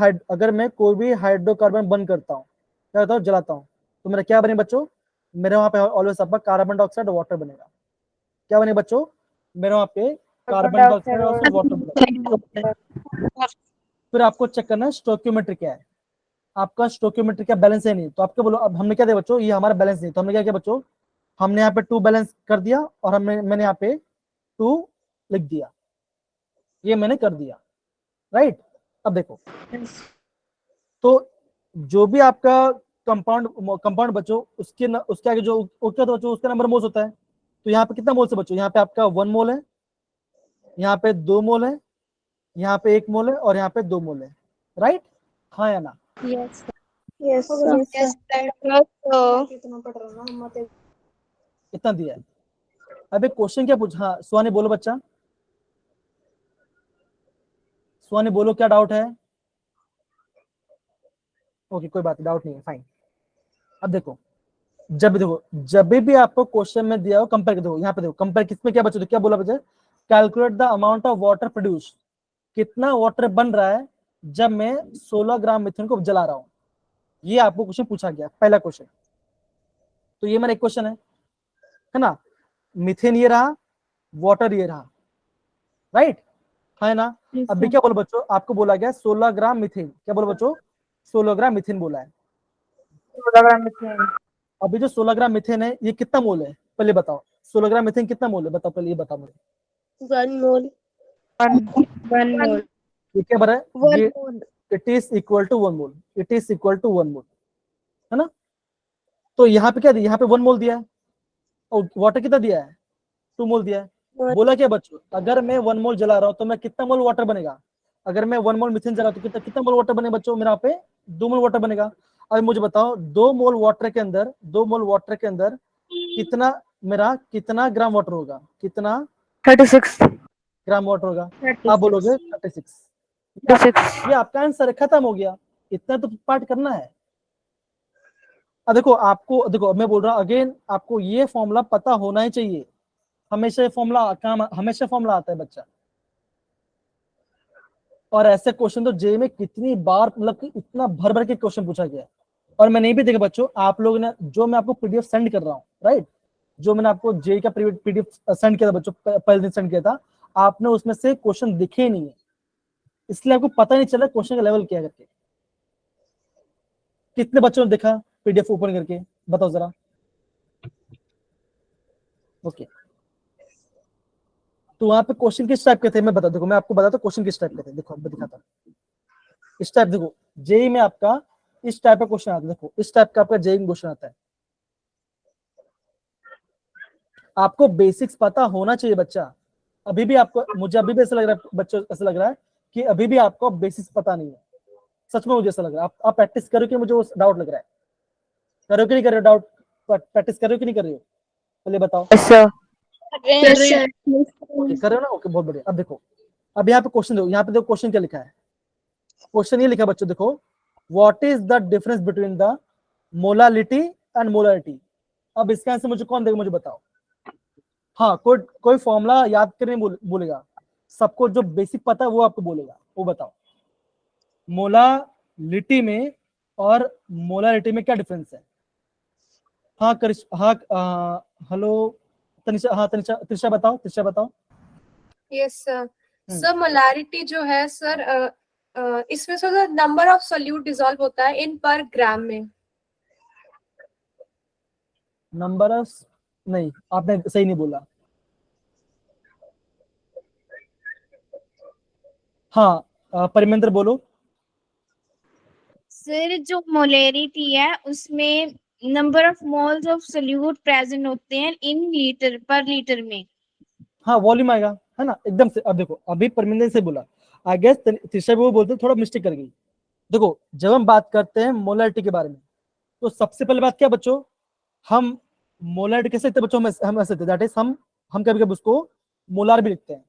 हाइड्रोकार्बन बंद करता हूँ, क्या करता हूँ, जलाता हूँ, तो मेरा क्या बने बच्चों? मेरे वहां पे ऑलवेज आपका कार्बन डाइऑक्साइड वाटर बनेगा। क्या बने बच्चों? मेरे वहां पे कार्बन डाइऑक्साइड और वाटर बनेगा। फिर आपको चेक करना है स्टोइकियोमेट्री क्या है। आपका स्टोइकियोमेट्री क्या बैलेंस है नहीं, तो आपके बोलो, अब हमने क्या दिया बच्चों, ये हमारा बैलेंस नहीं, तो हमने क्या किया बच्चों, हमने यहाँ पे 2 बैलेंस कर दिया और मैंने यहाँ पे 2 लिख दिया, ये मैंने कर दिया, राइट। अब देखो, तो जो भी आपका कंपाउंड बच्चों उसके आगे जो क्या होता है बच्चों, उसका नंबर मोल्स होता है। तो यहाँ पे कितना मोल्स है बच्चों? यहाँ पे आपका 1 मोल है, यहाँ पे 2 मोल है, यहाँ पे 1 मोल है और यहाँ पे 2 मोल है, राइट, हाँ या ना? Yes, sir. Yes, sir. Yes, sir. इतना दिया है। अब एक क्वेश्चन क्या पूछा, हाँ सुहानी बोलो बच्चा, सुहानी बोलो क्या डाउट है? ओके, कोई बात, डाउट नहीं है, फाइन। अब देखो, जब भी आपको क्वेश्चन में दिया हो कंपेयर कर दो, यहाँ पे देखो कंपेयर किसमें क्या बच्चों, तो क्या बोला बच्चे, calculate the amount of water produce, कितना वाटर बन रहा है जब मैं 16 ग्राम मीथेन को जला रहा हूं। ये आपको क्वेश्चन पूछा गया, पहला क्वेश्चन। तो ये मेरा एक क्वेश्चन है ना, मीथेन ये रहा, वाटर ये रहा, राइट, है ना। Yes, अभी sir. क्या बोलो बच्चों, आपको बोला गया 16 ग्राम मीथेन, क्या बोलो बच्चों, 16 ग्राम मीथेन बोला है। अभी जो 16 ग्राम मीथेन है ये कितना मोल है, पहले बताओ, 16 ग्राम मीथेन कितना मोल है, बताओ पहले, ये बताओ मुझे। 1 mole. 1 mole. ये क्या बना है, 1 ये mole. It is equal to 1 mole, it is equal to 1 mole, है ना। तो यहाँ पे क्या दिया, यहाँ पे 1 मोल दिया है और वाटर कितना दिया है, 2 मोल दिया है। बोला क्या बच्चों, अगर मैं 1 मोल जला रहा हूँ तो मैं कितना मोल वाटर बनेगा, अगर मैं 1 मोल मीथेन जला तो कितना कितना मोल वाटर बने बच्चों, मेरा पे 2 मोल वाटर बनेगा। अब मुझे बताओ 2 मोल वाटर के अंदर, 2 मोल वाटर के अंदर कितना ग्राम वाटर होगा, कितना 36। ग्राम वाटर होगा? आप बोलोगे 36। ये आपका आंसर है, खत्म हो गया, इतना तो पार्ट करना है। अब देखो, आपको देखो मैं बोल रहा हूँ अगेन, आपको ये फॉर्मूला पता होना ही चाहिए, हमेशा फॉर्मूला आता है बच्चा। और ऐसे क्वेश्चन तो जे में कितनी बार, मतलब कि इतना भर भर के क्वेश्चन पूछा गया है। और मैंने भी देखा बच्चों, आप लोग ने जो मैं आपको पीडीएफ सेंड कर रहा हूँ, राइट, जो मैंने आपको जे का पीडीएफ सेंड किया था बच्चों, पहले दिन सेंड किया था, आपने उसमें से क्वेश्चन दिखे ही नहीं है, इसलिए आपको पता नहीं चला क्वेश्चन का लेवल क्या है करके। कितने बच्चों ने देखा पीडीएफ ओपन करके, बताओ जरा। ओके, तो वहां पे क्वेश्चन किस टाइप के थे मैं बता, देखो मैं आपको बताता हूँ क्वेश्चन किस टाइप के थे। देखो मैं दिखाता हूँ, इस टाइप, देखो जेई में आपका इस टाइप का क्वेश्चन आता है। देखो इस टाइप का आपका जेई में क्वेश्चन आता है। आपको बेसिक्स पता होना चाहिए बच्चा। अभी भी आपको, मुझे अभी भी ऐसा लग रहा है बच्चों, ऐसा लग रहा है कि अभी भी आपको बेसिक्स पता नहीं है। सच में मुझे ऐसा लग रहा है। आप प्रैक्टिस करो कि मुझे वो डाउट लग रहा है। करो कि नहीं कर रहे हो डाउट, प्रैक्टिस करो कि नहीं कर रहे हो, पहले बताओ। Yes, sir. Yes, sir. Okay कर रहे हो ना, ओके बहुत बढ़िया। अब देखो, अब यहाँ पे क्वेश्चन देखो, यहाँ पे देखो क्वेश्चन क्या लिखा है। क्वेश्चन ये लिखा है बच्चों, देखो, what is the difference between the molality and molarity. अब इसका आंसर मुझे कौन देगा, मुझे बताओ। हाँ, कोई फॉर्मूला याद करने बोलेगा, सबको जो बेसिक पता है वो आपको बोलेगा, वो बताओ मोलालिटी में और मोलारिटी में क्या डिफरेंस है। हाँ करिश, हाँ हेलो तनिषा, हाँ तनिषा, त्रिषा बताओ, त्रिषा बताओ। Yes sir. सर मोलारिटी जो है सर, इसमें sir number of solute dissolve होता है इन पर ग्राम में। नंबर ऑफ, नहीं आपने सही नहीं बोला। हाँ परिमेंद्र बोलो। सर जो मोलैरिटी है उसमें number of moles of solute present होते हैं इन लीटर पर लीटर में। हाँ वॉल्यूम आएगा, है ना, एकदम से। अब देखो अभी परमिंदर से बोला, आई गेस त्रिषा भी वो बोलते थोड़ा मिस्टेक कर गई। देखो जब हम बात करते हैं मोलारिटी के बारे में, तो सबसे पहले बात क्या बच्चों, हम मोलारिटी कैसे लिखते हैं बच्चों, हम ऐसे दैट इज हम कभी कभी उसको मोलार भी लिखते हैं।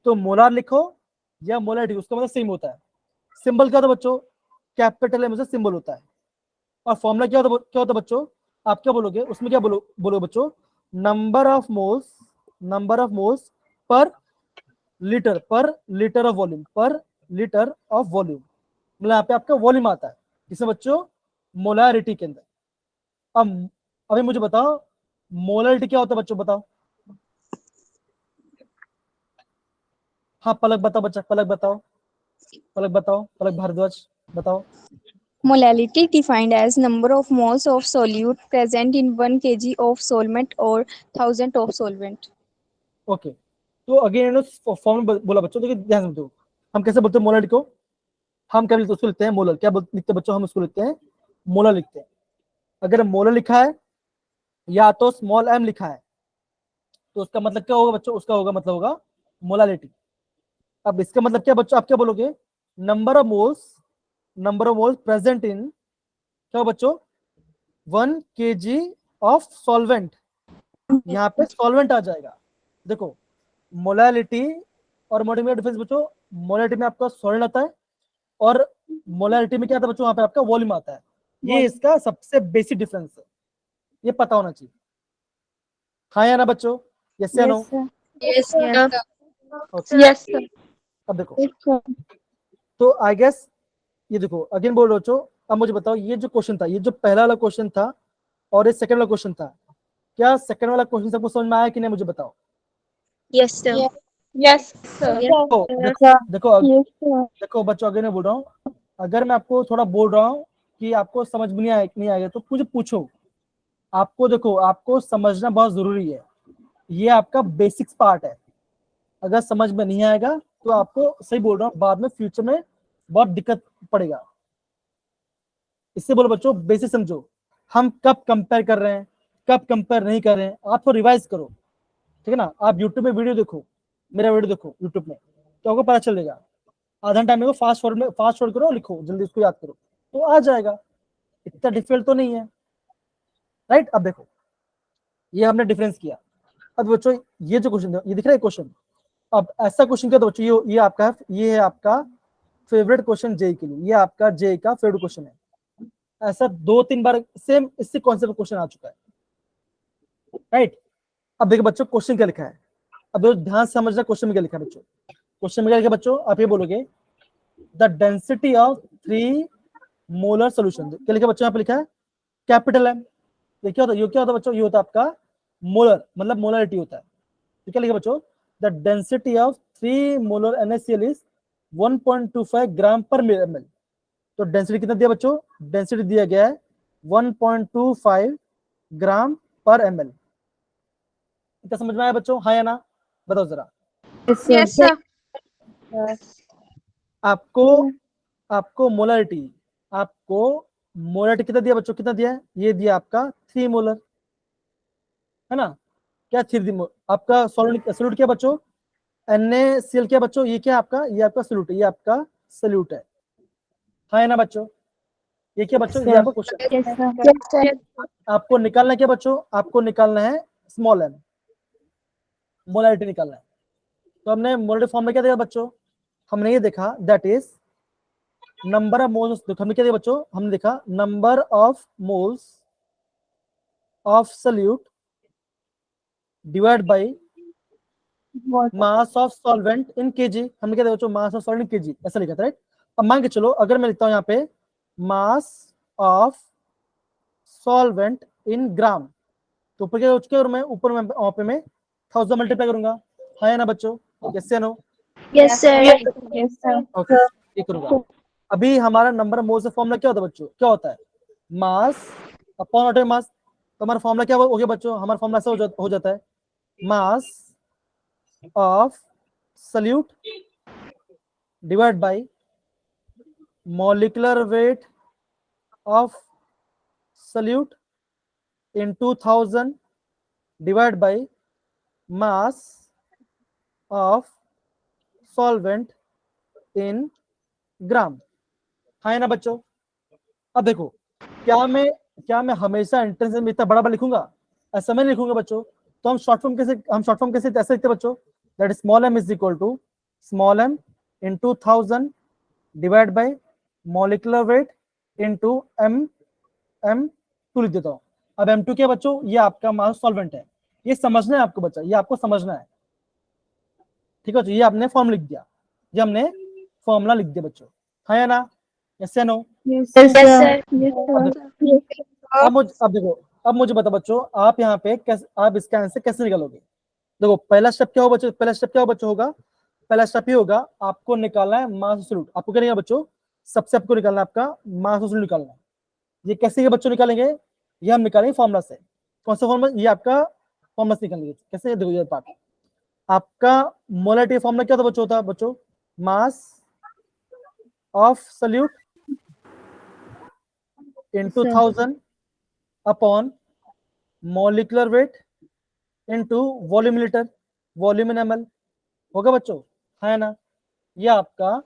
तो मोलार लिखो या मोलारिटी, उसका मतलब सेम होता है। सिंबल क्या होता है बच्चों, कैपिटल एम से सिंबल होता है। और फॉर्मूला क्या होता है बच्चों, आप क्या बोलोगे उसमें, क्या बोलो बच्चों, number of moles per litre of volume, पर लीटर ऑफ वॉल्यूम, मतलब यहाँ पे आपका वॉल्यूम आता है जिसमें बच्चों मोलारिटी के अंदर। अब अभी मुझे बताओ मोलारिटी क्या होता है बच्चों, बताओ। हाँ पलक बताओ बच्चा, पलक बताओ, पलक भारद्वाज बताओ। Molality defined as number of moles of solute present in 1 kg of solvent or 1000 of solvent. Okay, तो अगेन फॉर्म बोला बच्चों, देखिए ध्यान से दो, हम कैसे बोलते हैं मोलारिटी को, हम क्या उसको लिखते हैं मोलर, क्या लिखते हैं बच्चों, हम उसको लिखते हैं मोलर लिखते हैं। अगर मोलर लिखा है या तो स्मॉल एम लिखा है, तो उसका मतलब क्या होगा बच्चों, उसका होगा मतलब होगा मोलालिटी। अब इसका मतलब क्या बच्चों, आप क्या बोलोगे, number of moles present in, क्या बच्चों, 1 kg ऑफ सॉल्वेंट। यहाँ पे सॉल्वेंट आ जाएगा। देखो मोलालिटी और मोलारिटी में डिफरेंस बच्चों, मोलालिटी में आपका सॉल्वेंट आता है और मोलारिटी में क्या आता है बच्चों, वहां पे आपका वॉल्यूम आता है। ये इसका सबसे बेसिक डिफरेंस है, ये पता होना चाहिए। हाँ या ना बच्चों, यस या no. Yes sir. Yes, sir. अब देखो, तो आई गेस ये देखो अगेन बोल रहे बच्चों। अब मुझे बताओ, ये जो क्वेश्चन था, ये जो पहला वाला क्वेश्चन था और ये सेकंड वाला क्वेश्चन था, क्या सेकंड वाला क्वेश्चन सबको समझ में आया कि नहीं, मुझे बताओ। Yes, sir. Yes, sir. देखो बच्चों, अगर मैं बोल रहा हूँ, अगर मैं आपको थोड़ा बोल रहा हूँ कि आपको समझ में नहीं आएगा तो मुझे पूछो। आपको देखो, आपको समझना बहुत जरूरी है, ये आपका बेसिक्स पार्ट है। अगर समझ में नहीं आएगा तो आपको, सही बोल रहा हूँ, बाद में फ्यूचर में बहुत दिक्कत पड़ेगा। इससे बोलो बच्चों बेसिक समझो, हम कब कंपेयर कर रहे हैं, कब कंपेयर नहीं कर रहे हैं, आप तो रिवाइज करो, ठीक है ना। आप यूट्यूब में वीडियो देखो, मेरा वीडियो देखो यूट्यूब में, तो आपको पता चलेगा। आधा टाइम में फास्ट फॉरवर्ड करो, लिखो जल्दी, इसको याद करो तो आ जाएगा, इतना डिफिकल्ट तो नहीं है, राइट। अब देखो ये हमने डिफरेंस किया। अब बच्चों ये जो क्वेश्चन ये दिख रहा है क्वेश्चन, अब ऐसा क्वेश्चन क्या, तो बच्चों ये आपका, ये है आपका फेवरेट क्वेश्चन जेई के लिए, ये आपका जेई का फेवरेट क्वेश्चन है। ऐसा 2-3 बार सेम इससे कॉन्सेप्ट क्वेश्चन आ चुका है, राइट। अब देखो बच्चों क्वेश्चन क्या लिखा है, अब ध्यान से समझना क्वेश्चन में क्या लिखा है बच्चों। क्वेश्चन में क्या लिखा है बच्चों, आप ये बोलोगे the density of 3 molar solution. क्या लिखा बच्चों, यहाँ पे लिखा है कैपिटल एम। ये क्या होता है, ये क्या होता है बच्चों, ये होता है आपका मोलर, मतलब मोलरिटी होता है। तो क्या लिखा बच्चों, the density of 3 molar NaCl is 1.25 ग्राम पर ml। तो डेंसिटी कितना दिया बच्चों, डेंसिटी दिया गया है 1.25 ग्राम पर ml। इतना समझ में आया बच्चों, हाँ या ना, बताओ जरा। Yes, sir. आपको मोलरिटी, आपको मोलरिटी कितना दिया बच्चों, कितना दिया है, ये दिया आपका 3 मोलर, है ना। क्या 3 मोलर आपका सॉल्यूट क्या बच्चों, NaCl क्या बच्चों, ये क्या आपका, ये आपका सॉल्यूट है, ये आपका सॉल्यूट है, हाँ है ना बच्चों। ये क्या बच्चों, ये आपका क्वेश्चन। Yes, sir. आपको निकालना है क्या बच्चों, आपको निकालना है स्मॉल m, मोलरिटी निकालना है। तो हमने मोलरिटी फॉर्म में क्या देखा बच्चों, हमने ये देखा that is number of moles. हमने क्या देखा बच्चों, हमने देखा number of moles of solute divide by mass of solvent in KG. हमने क्या देखा बच्चों, मास ऑफ सॉल्वेंट इन केजी, ऐसा लिखा था, राइट। अब मान के चलो, अगर मैं लिखता हूं यहाँ पे मास ऑफ सॉल्वेंट इन ग्राम, तो ऊपर क्या करूं मैं, ऊपर में वहां पे मैं 1000 मल्टीप्लाई करूंगा, हाँ या ना बच्चों, यस या no. Yes, sir. Yes, sir. Okay, ये करूंगा। अभी हमारा नंबर ऑफ मोल्स का फॉर्मूला क्या होता है बच्चों, क्या होता है, मास अपॉन एटॉमिक मास। तो हमारा फॉर्मूला क्या हो गया बच्चों, हमारा फॉर्मूला ऐसा हो जाता है mass of solute divide by molecular weight of solute into 1000 divided by mass of solvent in gram, है ना बच्चों। अब देखो, क्या मैं हमेशा एंट्रेंस में इतना बड़ा बड़ा लिखूंगा, ऐसा मैं नहीं लिखूंगा बच्चों। तो हम शॉर्ट फॉर्म कैसे ऐसे लिखते बच्चों, that is small m is equal to small m into 1000 divide by molecular weight into m2 लिख देता हूं। अब M2 क्या बच्चों, ये आपका मास सॉल्वेंट है, ये समझना है आपको बच्चा, ये आपको समझना है, ठीक है बच्चों। ये आपने फॉर्मूला लिख दिया, ये हमने फॉर्मूला लिख दिया बच्चों, हाँ या ना, यस या नो। Yes, sir. अब देखो, अब मुझे बता बच्चों, आप यहाँ पे कैसे, आप इसका आंसर कैसे निकालोगे। देखो पहला स्टेप क्या होगा बच्चों, पहला स्टेप ये होगा, आपको निकालना है मास ऑफ सॉल्यूट। आपको क्या निकालना बच्चों, सबसे आपको निकालना है आपका मास ऑफ सॉल्यूट निकालना है। ये कैसे बच्चों निकालेंगे, ये हम निकालेंगे फॉर्मूला से। कौन सा फॉर्मूला, ये आपका फॉर्मूला से निकालेंगे, कैसे, देखो ये पार्ट आपका मोलरिटी फॉर्मूला क्या होता है बच्चों, mass of solute into 1000 upon molecular weight into volume litre, volume in ml होगा बच्चों, है ना। ये आपका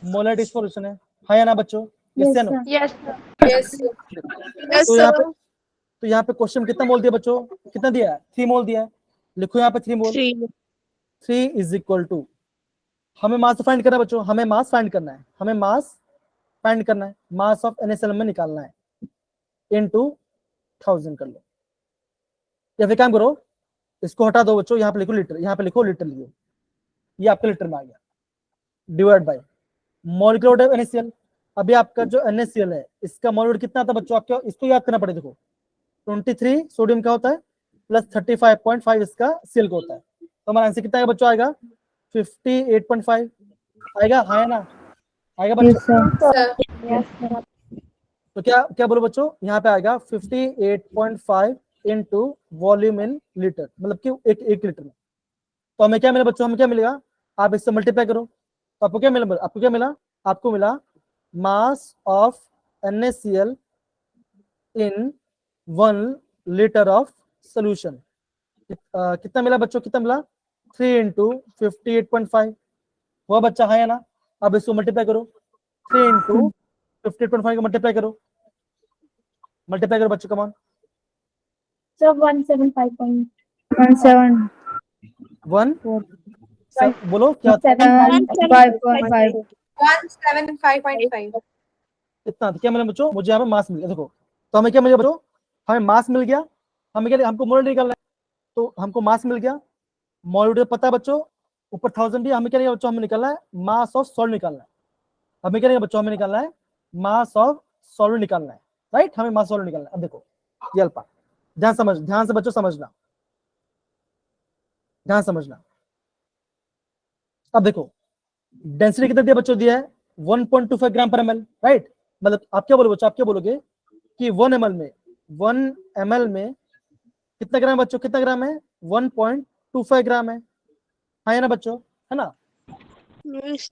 मोलरिटी सॉल्यूशन है, है ना बच्चों, यस या no. Yes, sir. Yes, sir. तो यहाँ पे क्वेश्चन कितना मोल दिया बच्चों, कितना दिया है, 3 मोल दिया है। लिखो यहाँ पे 3 मोल, 3 इज इक्वल टू, हमें मास फाइंड करना है बच्चों, हमें मास फाइंड करना है, मास ऑफ NaCl में निकालना है, इनटू 1000 कर लो, या फिर काम करो, इसको हटा दो बच्चों, यहाँ पे लिखो लीटर, यहाँ पे लिखो लीटर, लिखो ये आपका लीटर में आ गया, divide by molecular weight of NaCl। अभी आपका जो NaCl है, इसका मॉलिक्यूलर कितना आता है बच्चों, आपको इसको याद करना पड़ेगा। देखो 23 सोडियम का होता है, प्लस 35.5 इसका Cl का होता है। तो हमारा आंसर कितना आएगा बच्चों, आएगा 58.5 आएगा, हाँ ना, आएगा बच्चों। Sir. तो क्या बोलो बच्चों, यहाँ पे आएगा 58.5 इनटू वॉल्यूम इन लीटर, मतलब कि एक लीटर में। तो हमें क्या मिला बच्चों, हमें क्या मिलेगा, आप इससे मल्टीप्लाई करो, तो आपको क्या मिला, आपको मिला mass of NaCl in 1 litre of solution. कितना मिला बच्चों, कितना मिला, 3 इंटू 58.5 हुआ बच्चा, है ना। अब इसको मल्टीप्लाई करो, 3 इंटू 58.5 को मल्टीप्लाई करो बच्चों, कमान। So 175.17. 1 बोलो क्या, 5.5. 175.5. इतना क्या मिला बच्चों, मुझे यहाँ पे मास मिल गया। देखो तो हमें क्या मिल गया बच्चों, हमें मास मिल गया, हमें क्या, हमको मोल निकालना है, तो हमको मास मिल गया, मोल पता है बच्चों, ऊपर 1000 भी, हमें क्या बच्चों, हमें निकालना है मास ऑफ सॉल्ट निकालना है। हमें क्या बच्चों, हमें निकालना है मास ऑफ सॉल्वेंट निकालना है, राइट, हमें मास सॉल्वेंट निकालना है। अब देखो ये अल्फा, ध्यान से बच्चों समझना, ध्यान समझना। अब देखो डेंसिटी कितना दिया बच्चों, दिया है 1.25 ग्राम पर ml, राइट। मतलब आप क्या बोलोगे बच्चों, आप क्या बोलोगे कि 1 ml में कितना ग्राम बच्चों, कितना ग्राम है, 1.25 ग्राम है, हाँ या ना बच्चों, है ना,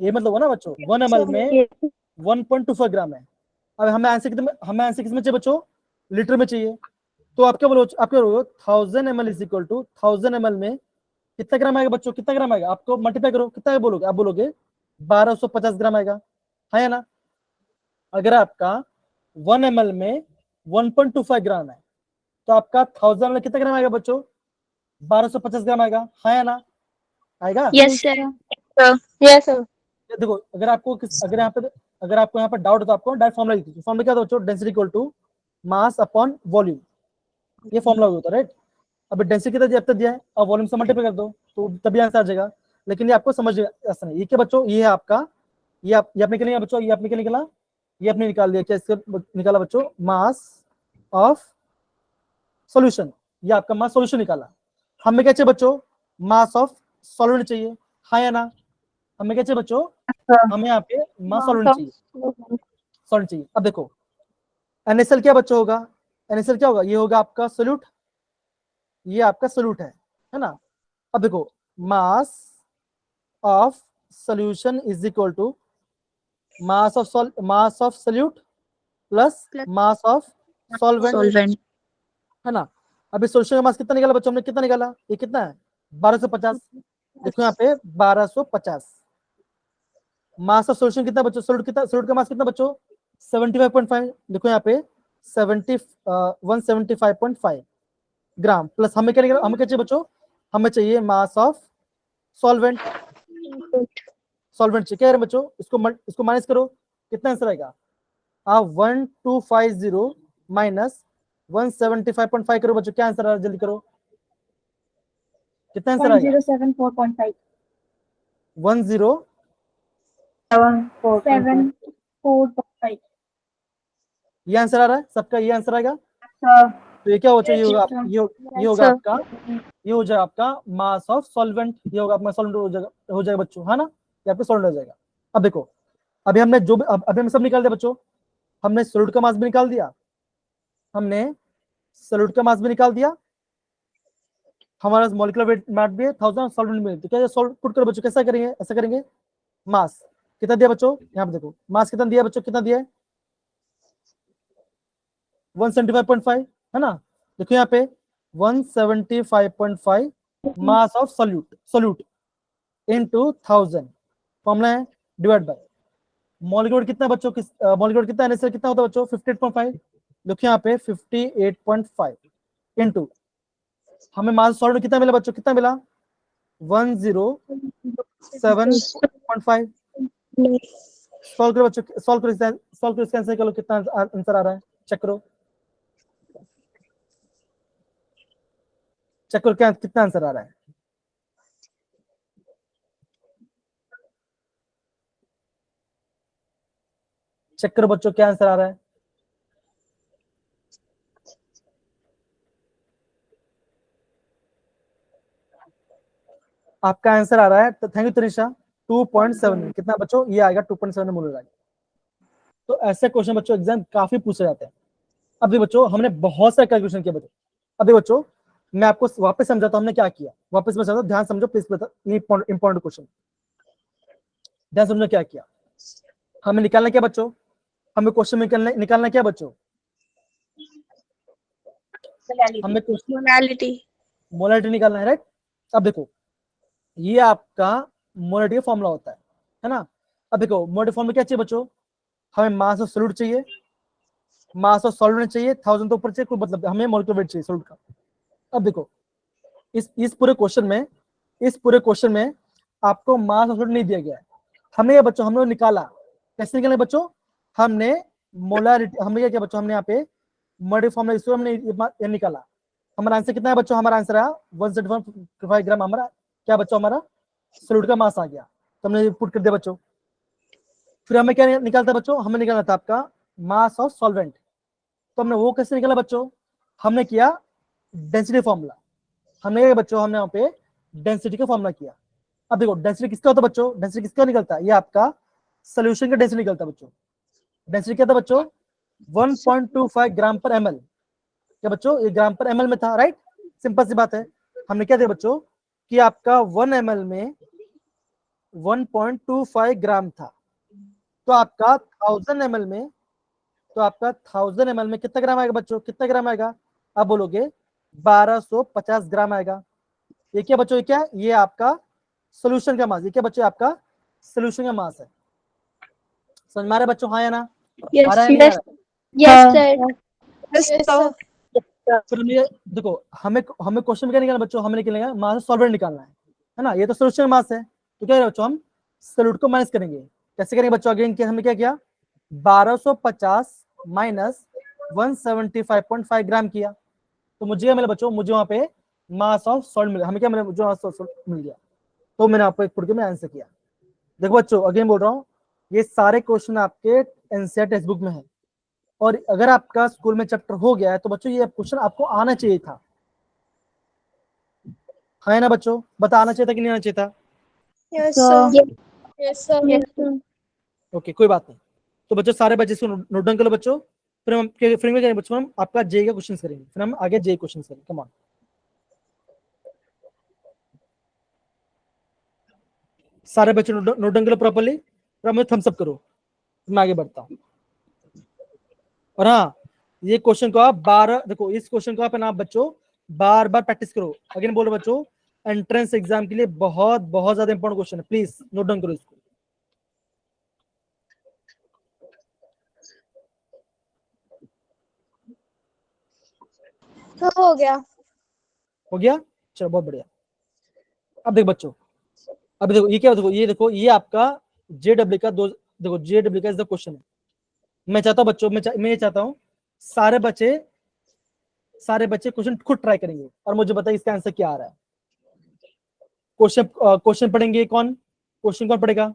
ये मतलब हो ना बच्चों 1 ml में 1.25 ग्राम है। अब हमें आंसर कितने चाहिए बच्चों, लीटर में चाहिए। तो आप क्या बोलोगे, 1000 ml is equal to 1000 ml में कितना ग्राम आएगा बच्चों, कितना ग्राम आएगा, आपको मल्टीप्लाई करो, कितना बोलोगे, आप बोलोगे 1250 ग्राम आएगा, है या ना। अगर आपका 1 ml में 1.25 ग्राम है तो आपका 1000 ml कितना ग्राम आएगा बच्चों, 1250 ग्राम आएगा, हाँ या ना, आएगा। Yes, sir. Yes, sir. ये देखो अगर आपको यहाँ पर डाउट है तो आपको डायरेक्ट फॉर्मूला लिखिए। फॉर्मूला क्या था बच्चों, density equal to mass upon volume, ये फॉर्मूला होता है, राइट। अब डेंसिटी कितना दिया, दिया है, अब वॉल्यूम से मल्टीप्लाई कर दो तो तभी आंसर आ जाएगा। लेकिन ये आपको समझ ऐसा नहीं, ये क्या बच्चों, ये है आपका, ये आपने क्या बच्चों, ये आपने क्या निकाला, ये आपने निकाल दिया, क्या इसका निकाला बच्चों, मास ऑफ सॉल्यूशन, ये आपका मास सॉल्यूशन निकाला। हमें क्या चाहिए बच्चों, मास ऑफ सॉल्वेंट चाहिए, हाँ या ना, हमें क्या चाहिए बच्चों, हमें यहाँ पे मास सॉल्वेंट चाहिए, सॉल्वेंट चाहिए। अब देखो NaCl क्या बच्चों होगा, NaCl क्या होगा, ये होगा आपका सोल्यूट, ये आपका सोल्यूट है ना। अब देखो mass of solution is equal to mass of solute plus mass of solvent, है ना। अभी सॉल्यूशन का मास कितना निकाला बच्चों, हमने कितना निकाला, ये कितना है 1250, देखो यहाँ पे 1250। मास ऑफ सॉल्यूशन कितना बच्चों, सोल्यूट का मास कितना बच्चों 75.5, देखो यहाँ पे 175.5 ग्राम, प्लस हमें क्या निकाला, हमें क्या चाहिए बच्चों, हमें चाहिए मास ऑफ सॉल्वेंट चाहिए, क्या है बच्चों, इसको माइनस करो, कितना आंसर आएगा, आप 1250 माइनस 175.5 करो बच्चों, क्या आंसर आ रहा है, जल्दी करो, कितना आंसर आएगा, 1074.5. 1074.5, ये आंसर आ रहा है सबका, ये आंसर आएगा। तो ये क्या हो चाहिए, ये होगा आपका, ये हो जाएगा आपका मास ऑफ सॉल्वेंट, ये होगा आपका सॉल्वेंट हो जाएगा बच्चों, है ना, ये आपका सॉल्वेंट हो जाएगा। अब देखो अभी हमने जो भी अभी हम सब निकाल दिया बच्चों, हमने सोल्यूट का मास भी निकाल दिया, हमारा मॉलिक्यूलर वेट भी है 1000, सॉल्वेंट में, तो क्या सॉल्व पुट करो बच्चों, कैसा करेंगे, ऐसा करेंगे, मास कितना दिया बच्चों, यहाँ पे देखो मास कितना दिया बच्चों, कितना दिया है 175.5, है ना, देखो यहाँ पे 175.5 मास ऑफ सोल्यूट इनटू 1000, फॉर्मूला है डिवाइड बाय मॉलिक्यूलर कितना बच्चों, मॉलिक्यूलर कितना NaCl कितना होता है बच्चों 58.5, देखो यहाँ पे 58.5 इनटू हमें मास सॉल्वेंट कितना मिला बच्चों, कितना मिला 107.5, सॉल्व करो बच्चों, सॉल्व करो इसका आंसर करो, कितना आंसर आ रहा है, चेक करो क्या कितना आंसर आ रहा है, चेक करो बच्चों क्या आंसर आ रहा है, आपका आंसर आ रहा है, तो थैंक यू तनिषा, 2.7 कितना बच्चों, ये आएगा 2.7 मोलर आएगा। तो ऐसे क्वेश्चन बच्चों एग्जाम काफी पूछे जाते हैं। अभी बच्चों हमने बहुत सारे कैलकुलेशन किए बच्चों, अभी बच्चों मैं आपको वापस समझाता हूं हमने क्या किया, वापस मैं समझाता, ध्यान समझो प्लीज, इंपॉर्टेंट क्वेश्चन, ध्यान समझो क्या किया, हमें निकालना क्या बच्चों, हमें क्वेश्चन में निकालना क्या बच्चों, हमें मोलारिटी निकालना है, राइट। अब देखो ये आपका मोलारिटी का फॉर्मूला होता है ना। अब देखो मोलारिटी फॉर्मूला क्या चाहिए बच्चों, हमें मास ऑफ सोल्यूट चाहिए, मास ऑफ सॉल्वेंट चाहिए, 1000 तो ऊपर चाहिए, कोई मतलब हमें मॉलिक्यूलर वेट चाहिए सोल्यूट का। अब देखो इस पूरे क्वेश्चन में आपको मास ऑफ सोल्यूट नहीं दिया गया है, हमें ये बच्चों हम लोग निकाला, कैसे निकाले बच्चों, हमने मोलारिटी, हमने क्या किया बच्चों, हमने यहाँ पे मोलारिटी फॉर्मूला इसको हमने ये निकाला, हमारा आंसर कितना है बच्चों, हमारा आंसर आया 175 ग्राम, हमारा क्या बच्चों, हमारा सोल्यूट का मास आ गया, तो हमने पुट कर दिया बच्चों, फिर हमें क्या निकालता है बच्चों, हमें निकालना था आपका मास ऑफ सॉल्वेंट। तो हमने वो कैसे निकाला बच्चों, हमने किया डेंसिटी फॉर्मूला। हमने क्या बच्चों, हमने यहाँ पे डेंसिटी का फॉर्मूला किया। अब देखो डेंसिटी किसका होता है बच्चों, डेंसिटी किसका निकलता है, ये आपका सोल्यूशन का डेंसिटी निकलता है बच्चों। डेंसिटी क्या था बच्चों, 1.25 ग्राम पर ml। क्या बच्चों, ये ग्राम पर ml में था, राइट। सिंपल सी बात है। हमने क्या दिया बच्चों कि आपका 1 ml में 1.25 ग्राम था, तो आपका 1000 ml में, तो आपका 1000 ml में कितना ग्राम आएगा बच्चों, कितना ग्राम आएगा, आप बोलोगे 1250 ग्राम आएगा। ये क्या बच्चों, ये क्या, ये आपका सोल्यूशन का मास, ये क्या बच्चों आपका सोल्यूशन का मास है। समझ में आ रहा है बच्चों, हाँ या ना, आ रहा है नहीं आ रहा है? Yes, sir. Yes, sir. फिर ये देखो, हमें हमें क्वेश्चन में क्या निकालना बच्चों, हमें निकलेगा मास सॉल्वेंट निकालना है ना। ये तो सोल्यूशन मास है, तो क्या है बच्चों, हम सोल्यूट को माइनस करेंगे। कैसे करेंगे बच्चों, अगेन हमने क्या किया, 1250 माइनस 175.5 ग्राम किया, तो मुझे क्या मिला बच्चों, मुझे वहां पे मास ऑफ सॉल्ट मिला। हमें क्या मिला, मुझे मास ऑफ सॉल्ट मिल गया। तो मैंने आपको एक पुट के में आंसर किया। देखो बच्चों, अगेन बोल रहा हूँ, ये सारे क्वेश्चन आपके एनसीईआरटी टेक्स्ट बुक में है, और अगर आपका स्कूल में चैप्टर हो गया है तो बच्चों ये क्वेश्चन आपको आना चाहिए था, है ना बच्चों, बता आना चाहिए था कि नहीं आना चाहिए था। Yes, sir. Yes, sir. Yes, sir. Okay, कोई बात नहीं। तो बच्चों सारे बच्चे इसको नोट डाउन कर लो बच्चों। फिर हम करेंगे बच्चों, हम आपका जे का क्वेश्चन करेंगे, फिर हम आगे जे क्वेश्चन करेंगे। कम ऑन, सारे बच्चे नोट डाउन कर लो प्रॉपर्ली, फिर हमें थम्स अप करो, मैं आगे बढ़ता हूँ। और हाँ, ये क्वेश्चन को आप 12, देखो इस क्वेश्चन को आप ना बच्चों बार बार प्रैक्टिस करो। अगेन बोलो बच्चों, एंट्रेंस एग्जाम के लिए बहुत बहुत ज्यादा इंपॉर्टेंट क्वेश्चन है, प्लीज नोट डाउन करो इसको। तो हो गया। हो गया, चलो बहुत बढ़िया। अब देखो बच्चों, अब देखो ये क्या, देखो ये, देखो ये आपका जेडब्ल्यू का दो, देखो जेडब्ल्यू का इज द क्वेश्चन है। मैं चाहता हूँ बच्चों, मैं ये चाहता हूँ सारे बच्चे क्वेश्चन खुद ट्राई करेंगे और मुझे बताइए इसका आंसर क्या आ रहा है। क्वेश्चन पढ़ेंगे कौन, क्वेश्चन कौन पढ़ेगा,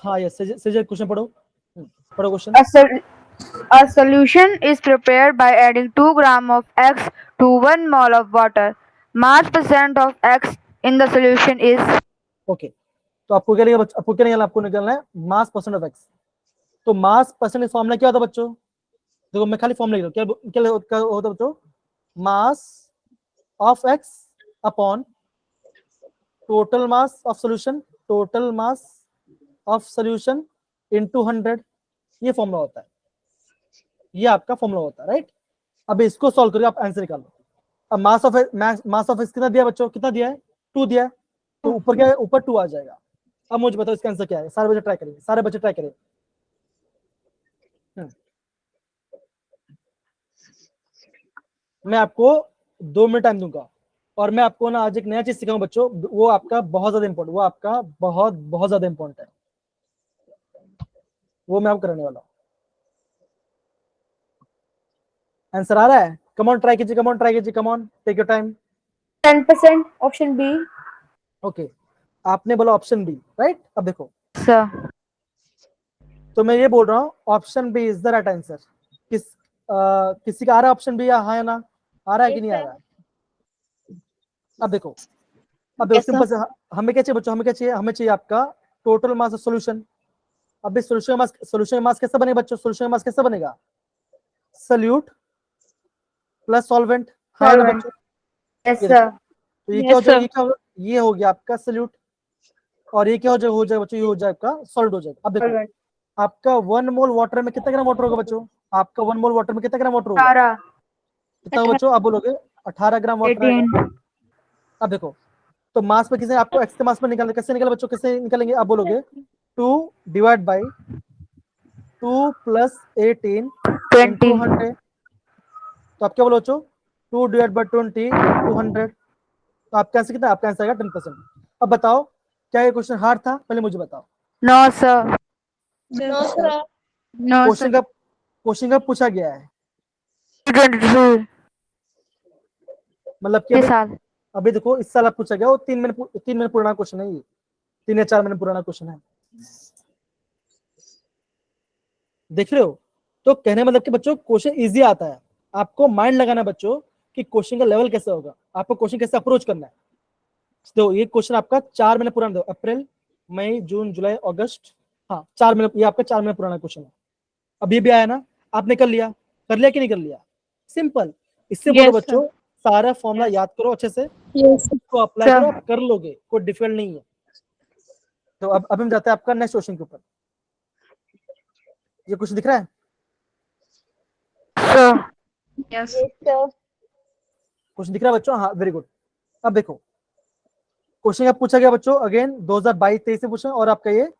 हाँ यस सजय क्वेश्चन पढ़ो, पढ़ो question. A solution is prepared by adding 2 grams of X to 1 mole of water. Mass percent of X in the solution is okay, तो आपको क्या निकालना, आपको क्या निकालना, आपको निकालना है मास परसेंट ऑफ एक्स। तो मास परसेंट फॉर्मूला क्या होता है बच्चों, देखो मैं खाली फॉर्मूला लिख रहा हूँ, क्या होता है बच्चों, mass of x upon total mass of solution, total mass of solution into 100, ये फॉर्मूला होता है, ये आपका फॉर्मूला होता है, राइट। अब इसको सॉल्व करके आप आंसर निकालो। अब मास ऑफ एक्स कितना दिया बच्चों, कितना दिया है, 2 दिया है, तो ऊपर क्या है, ऊपर 2 आ जाएगा। अब मुझे बताओ इसका आंसर क्या है, सारे बच्चे ट्राई करेंगे, सारे बच्चे ट्राई करेंगे। मैं आपको 2 मिनट टाइम दूंगा, और मैं आपको ना आज एक नया चीज सिखाऊंगा बच्चों, वो आपका बहुत ज्यादा इंपॉर्टेंट, वो आपका बहुत बहुत ज्यादा इंपॉर्टेंट है, वो मैं आपको कराने वाला हूँ। आंसर आ रहा है, कम ऑन ट्राई कीजिए, कम ऑन ट्राई कीजिए, come on take your time. 10% option B. Okay, आपने बोला ऑप्शन बी, राइट। अब देखो, Sir. तो मैं ये बोल रहा हूँ option B is the right answer. किसी का आ रहा है ऑप्शन बी, या हाँ या ना, आ रहा है कि नहीं आ रहा है। अब देखो सिंपल से, हमें क्या चाहिए बच्चों, हमें क्या चाहिए, हमें चाहिए आपका टोटल मास ऑफ सॉल्यूशन। अब इस सॉल्यूशन मास कैसे बनेगा बच्चों, सॉल्यूशन मास कैसे बनेगा, सोल्यूट प्लस सॉल्वेंट, हाँ ना बच्चों। Yes, ये sir. देखो, तो ये क्या हो जाएगा, ये क्या होगा, ये हो गया आपका सोल्यूट, और ये क्या हो जाएगा बच्चों, ये हो जाएगा आपका सॉल्ट हो जाएगा। अब देखो आपका 1 मोल वाटर में कितना ग्राम वाटर होगा बच्चों, आपका 1 मोल वाटर में कितना ग्राम वाटर होगा, 18. कितना होगा बच्चों, आप बोलोगे 18 ग्राम वाटर आएगा। 18. अब देखो, तो मास पे किसे, आपको एक्स के मास पे निकालना, कैसे निकाले बच्चों, कैसे निकालेंगे, आप बोलोगे 2 डिवाइड बाई 2 प्लस 18 20. इंटू 100, तो आप क्या बोलो बच्चों, 2 डिवाइड बाई 20 इंटू 100, तो आपका आंसर कितना, आपका आंसर आएगा 10%। अब बताओ क्या ये क्वेश्चन हार्ड था, पहले मुझे बताओ। No, sir. No, sir. No, sir. Question का पूछा गया है, 23. मतलब कि ये साल. अभी देखो इस साल आप पूछा गया वो 3 महीने पुराना क्वेश्चन है, ये 3 या 4 महीने पुराना क्वेश्चन है। देख रहे हो? तो कहने मतलब कि बच्चों क्वेश्चन इजी आता है, आपको माइंड लगाना है बच्चों कि क्वेश्चन का लेवल कैसे होगा, आपको क्वेश्चन कैसे अप्रोच करना है। तो ये क्वेश्चन आपका 4 महीने पुराना, अप्रैल मई जून जुलाई अगस्त, हाँ 4 महीने, ये आपका 4 महीने पुराना क्वेश्चन है। अब ये भी आया ना, आपने कर लिया कि नहीं कर लिया? सिंपल, इससे बोलो Yes, बच्चों सारा फॉर्मूला याद करो अच्छे से, Yes. इसको अप्लाई sir. करो, आप कर लोगे, कोई डिफिकल्ट नहीं है। तो अब हम जाते हैं आपका नेक्स्ट क्वेश्चन के ऊपर। ये कुछ दिख रहा है? Sir. Yes, sir. कुछ दिख रहा है बच्चों? हाँ वेरी गुड। अब देखो क्वेश्चन क्या पूछा गया बच्चों, अगेन 2022-23 से पूछा और आपका ये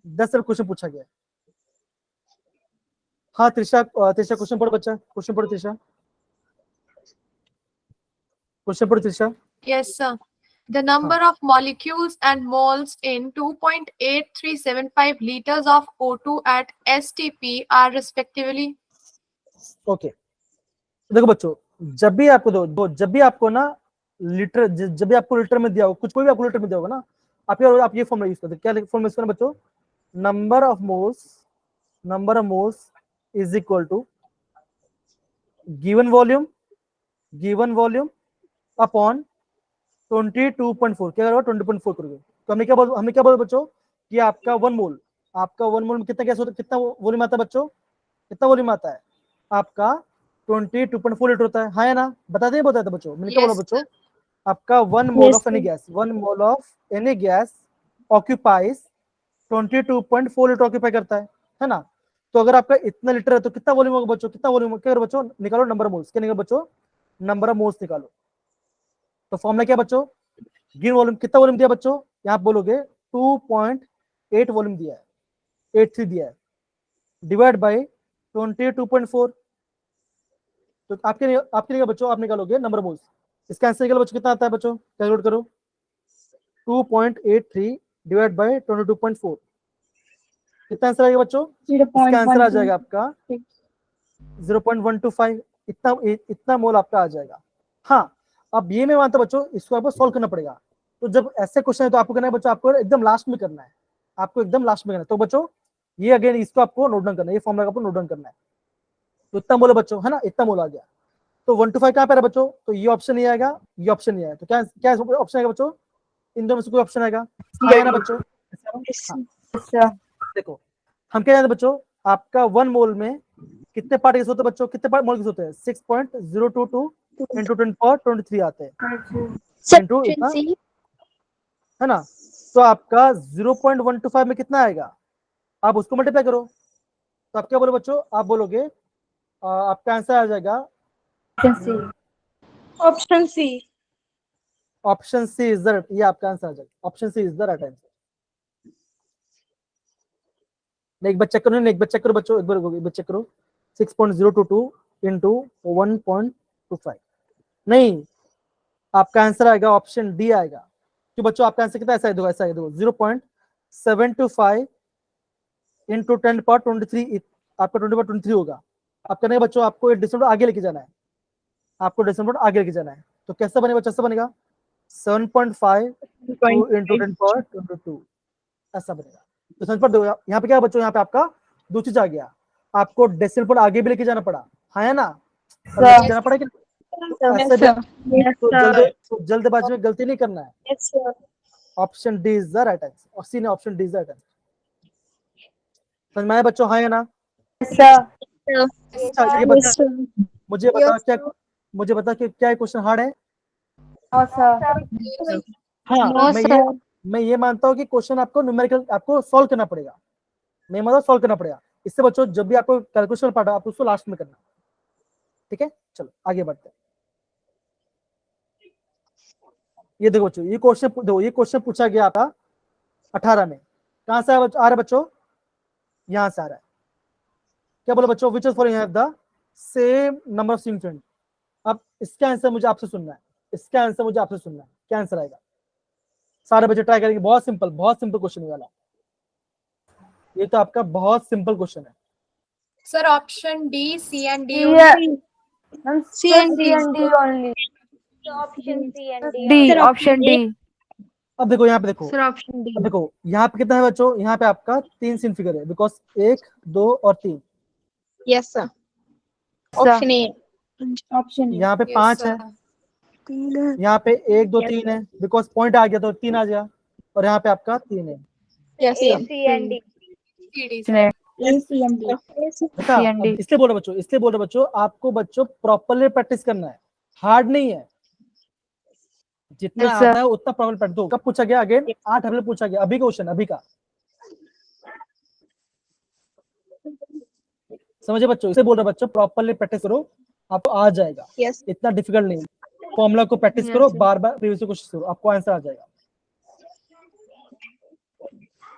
10 क्वेश्चन पूछा गया। हाँ त्रिशा, त्रिशा क्वेश्चन पढ़ो बच्चा, क्वेश्चन पढ़ो त्रिशा, क्वेश्चन पढ़ो Trisha. Yes, sir. The number of molecules and moles in 2.8375 liters of O2 at STP are respectively. Okay देखो बच्चों, जब भी आपको जब भी आपको ना लीटर, जब भी आपको लीटर में दिया हो कुछ, कोई भी आपको लीटर में दिया होगा ना, आप ये फॉर्मूला यूज करते, क्या फॉर्मूला यूज करना बच्चों? Number of moles is equal to given volume upon 22.4, क्या करोगे? 20.4 करोगे। तो हमने क्या बोला बच्चों कि आपका 1 मोल में कितना गैस होता है, कितना वॉल्यूम आता है बच्चों? कितना वॉल्यूम आता है आपका? 22.4 लीटर होता है, हाँ या ना? बताते था बच्चों, मैंने क्या बोला Yes, बच्चों? आपका 1 मोल Yes, of any gas occupies 22.4 litre occupy करता है ना? तो अगर आपका इतना लीटर है तो कितना वॉल्यूम होगा बच्चों? कितना वॉल्यूम? क्या करो बच्चों? निकालो नंबर ऑफ मोल्स, क्या निकालो बच्चों? नंबर ऑफ मोल्स निकालो। तो फॉर्मूला क्या बच्चों? गिवन वॉल्यूम, कितना वॉल्यूम दिया बच्चों? यहाँ बोलोगे 2.8 वॉल्यूम दिया है, 83 दिया है, डिवाइड बाय 22.4। तो आपके लिए बच्चों आप निकालोगे नंबर ऑफ मोल्स, इसका आंसर निकालो बच्चों, कितना आता है बच्चों? कैलकुलेट करो, 2.83 डिवाइड बाय 22.4, कितना आंसर आएगा बच्चों? इसका आंसर आ जाएगा आपका 0.125, इतना मोल आपका आ जाएगा। हाँ अब ये मैं मानता हूं बच्चों, इसको आपको सॉल्व करना पड़ेगा। तो जब ऐसे क्वेश्चन है तो आपको करना है बच्चों, आपको एकदम लास्ट में करना है, तो बच्चों ये अगेन इसको आपको नोट डाउन करना है, ये फॉर्मूला आपको नोट डाउन करना है। तो इतना मोल है बच्चों, है ना? इतना मोल आ गया। तो 1 to 5 कहाँ पे है बच्चों? तो ये ऑप्शन नहीं आएगा, ये ऑप्शन नहीं आएगा। तो क्या ऑप्शन आएगा बच्चों? इन दोनों में से कोई ऑप्शन आएगा, हाँ या ना बच्चों? हाँ। देखो हम क्या जानते हैं बच्चों, आपका 1 मोल में कितने पार्ट गैस होते हैं बच्चों? कितने पार्ट मोल होते हैं? 6.022 into 10⁻23 आते हैं इंटू इतना, Sufficiency. है ना? तो आपका 0.125 में कितना आएगा? आप उसको मल्टीप्लाई करो। तो आप क्या बोलो बच्चों? आप बोलोगे आपका आंसर आ जाएगा Option C. Option C is the right, ये आपका आंसर आ जाएगा, option C is the right answer. एक बार चेक करो, बच्चों, एक बार चेक करो, 6.022 into 1.25, नहीं आपका आंसर आएगा ऑप्शन डी आएगा। क्यों बच्चों? आपका आंसर कितना? ऐसा है देखो 0.725 into 10⁻23, आपका 20/23 होगा। आप करने बच्चों आपको एक डिस्टेंस आगे लेके जाना है, तो कैसा बनेगा बच्चों? ऐसा बनेगा 7.5 into 10⁻22, ऐसा बनेगा। तो समझ पा, यहाँ पे क्या बच्चों, यहाँ पे आपका दो चीज आ गया, आपको डेसिमल पॉइंट आगे भी लेके जाना पड़ा, हाँ या ना? जाना पड़ा कि ऐसे तो जल्दबाजी में गलती नहीं करना है। Yes, sir. Option D is the right answer, और सी ने option D is the right answer. समझ में आया बच्चों, हाँ या ना? अच्छा ये बता, Yes, sir. मुझे बता कि क्या क्वेश्चन हार्ड है? हाँ मैं ये मानता हूँ कि क्वेश्चन आपको न्यूमेरिकल आपको सॉल्व करना पड़ेगा, मैं मतलब सॉल्व करना पड़ेगा। इससे बच्चों जब भी आपको कैलकुलेशन पार्ट आप उसको लास्ट में करना, ठीक है? चलो आगे बढ़ते हैं। ये देखो बच्चों, ये क्वेश्चन पूछा गया था 18 में, कहां से आ रहा है बच्चों? यहां से आ रहा है। क्या बोलो बच्चों? Which is for have the same number of single. अब इसका आंसर मुझे आपसे सुनना है, क्या आंसर आएगा? सारे बच्चे ट्राई करेंगे, बहुत सिंपल क्वेश्चन वाला, ये तो आपका बहुत सिंपल क्वेश्चन है। Sir, option D, C and D. C and D. only. Option C and D. D, option D. अब देखो यहाँ पे देखो, सर ऑप्शन डी। अब देखो यहाँ पे कितना है बच्चों, यहाँ पे आपका 3 सीन फिगर है, बिकॉज 1 2 और 3, Yes, sir. Sir. Option A. Option यहाँ पे Yes, 5 है, sir. यहाँ पे 1 2 Yes, 3 है, बिकॉज पॉइंट आ गया तो 3 आ गया, और यहाँ पे आपका 3 है। Yes, sir. C and D। CD, sir. A, C and D। बेटा C and D. अब इसलिए बोल रहे बच्चों, इसलिए बोल रहे बच्चों, आपको बच्चों प्रॉपरली प्रैक्टिस करना है, हार्ड नहीं है, जितना Yes, sir. आता है उतना प्रॉपर प्रैक्टिस दो। कब पूछा गया अगेन, 8 अप्रैल पूछा गया, अभी क्वेश्चन अभी का, समझे बच्चों, इसलिए बोल रहे बच्चों प्रॉपरली प्रैक्टिस करो, आपको आ जाएगा, Yes. इतना डिफिकल्ट नहीं है। फॉर्मूला को प्रैक्टिस Yes, करो, sir. बार बार प्रीवियस क्वेश्चन करो, आपको आंसर आ जाएगा।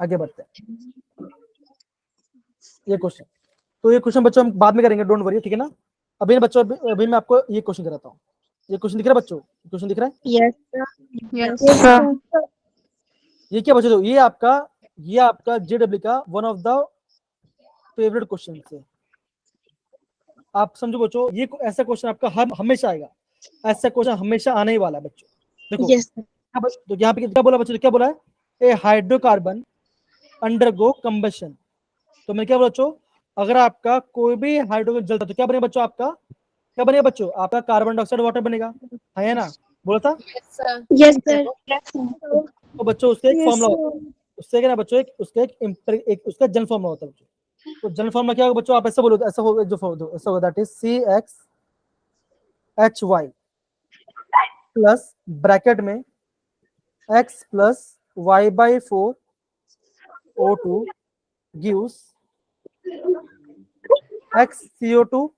आगे बढ़ते हैं, ये क्वेश्चन, तो ये क्वेश्चन बच्चों हम बाद में करेंगे, डोंट वरी, ठीक है ना। अभी ना बच्चों, अभी मैं आपको ये क्वेश्चन कराता हूँ। ये क्वेश्चन दिख रहा है बच्चों, क्वेश्चन दिख रहा है, Yes, sir. Yes, sir. ये क्या बच्चों, ये आपका जेडब्ल्यू का one of the favourite question है। आप समझो बच्चों, ये ऐसा क्वेश्चन आपका हमेशा आएगा, ऐसा क्वेश्चन हमेशा आने ही वाला है बच्चों। देखो Yes, sir. तो यहाँ पे क्या बोला बच्चों, क्या बोला है, ए हाइड्रोकार्बन अंडरगो कंबशन। तो मैं क्या बोला बच्चों, अगर आपका कोई भी हाइड्रोजन जलता तो क्या बनेगा बच्चों, आपका क्या बनेगा बच्चों, आपका कार्बन डाइऑक्साइड वाटर बनेगा, है ना, बोला था। Yes, sir. Yes, sir. तो बच्चों उसका एक Yes, फॉर्मूला sir. होता है, उससे क्या ना बच्चों, एक उसका जनरल फॉर्मूला होता है बच्चों। तो जनरल फॉर्मूला क्या होगा बच्चों, आप ऐसा बोलो, ऐसा होगा, जो ऐसा होगा, that is CXHY plus bracket में X plus Y/4 O2 gives XCO2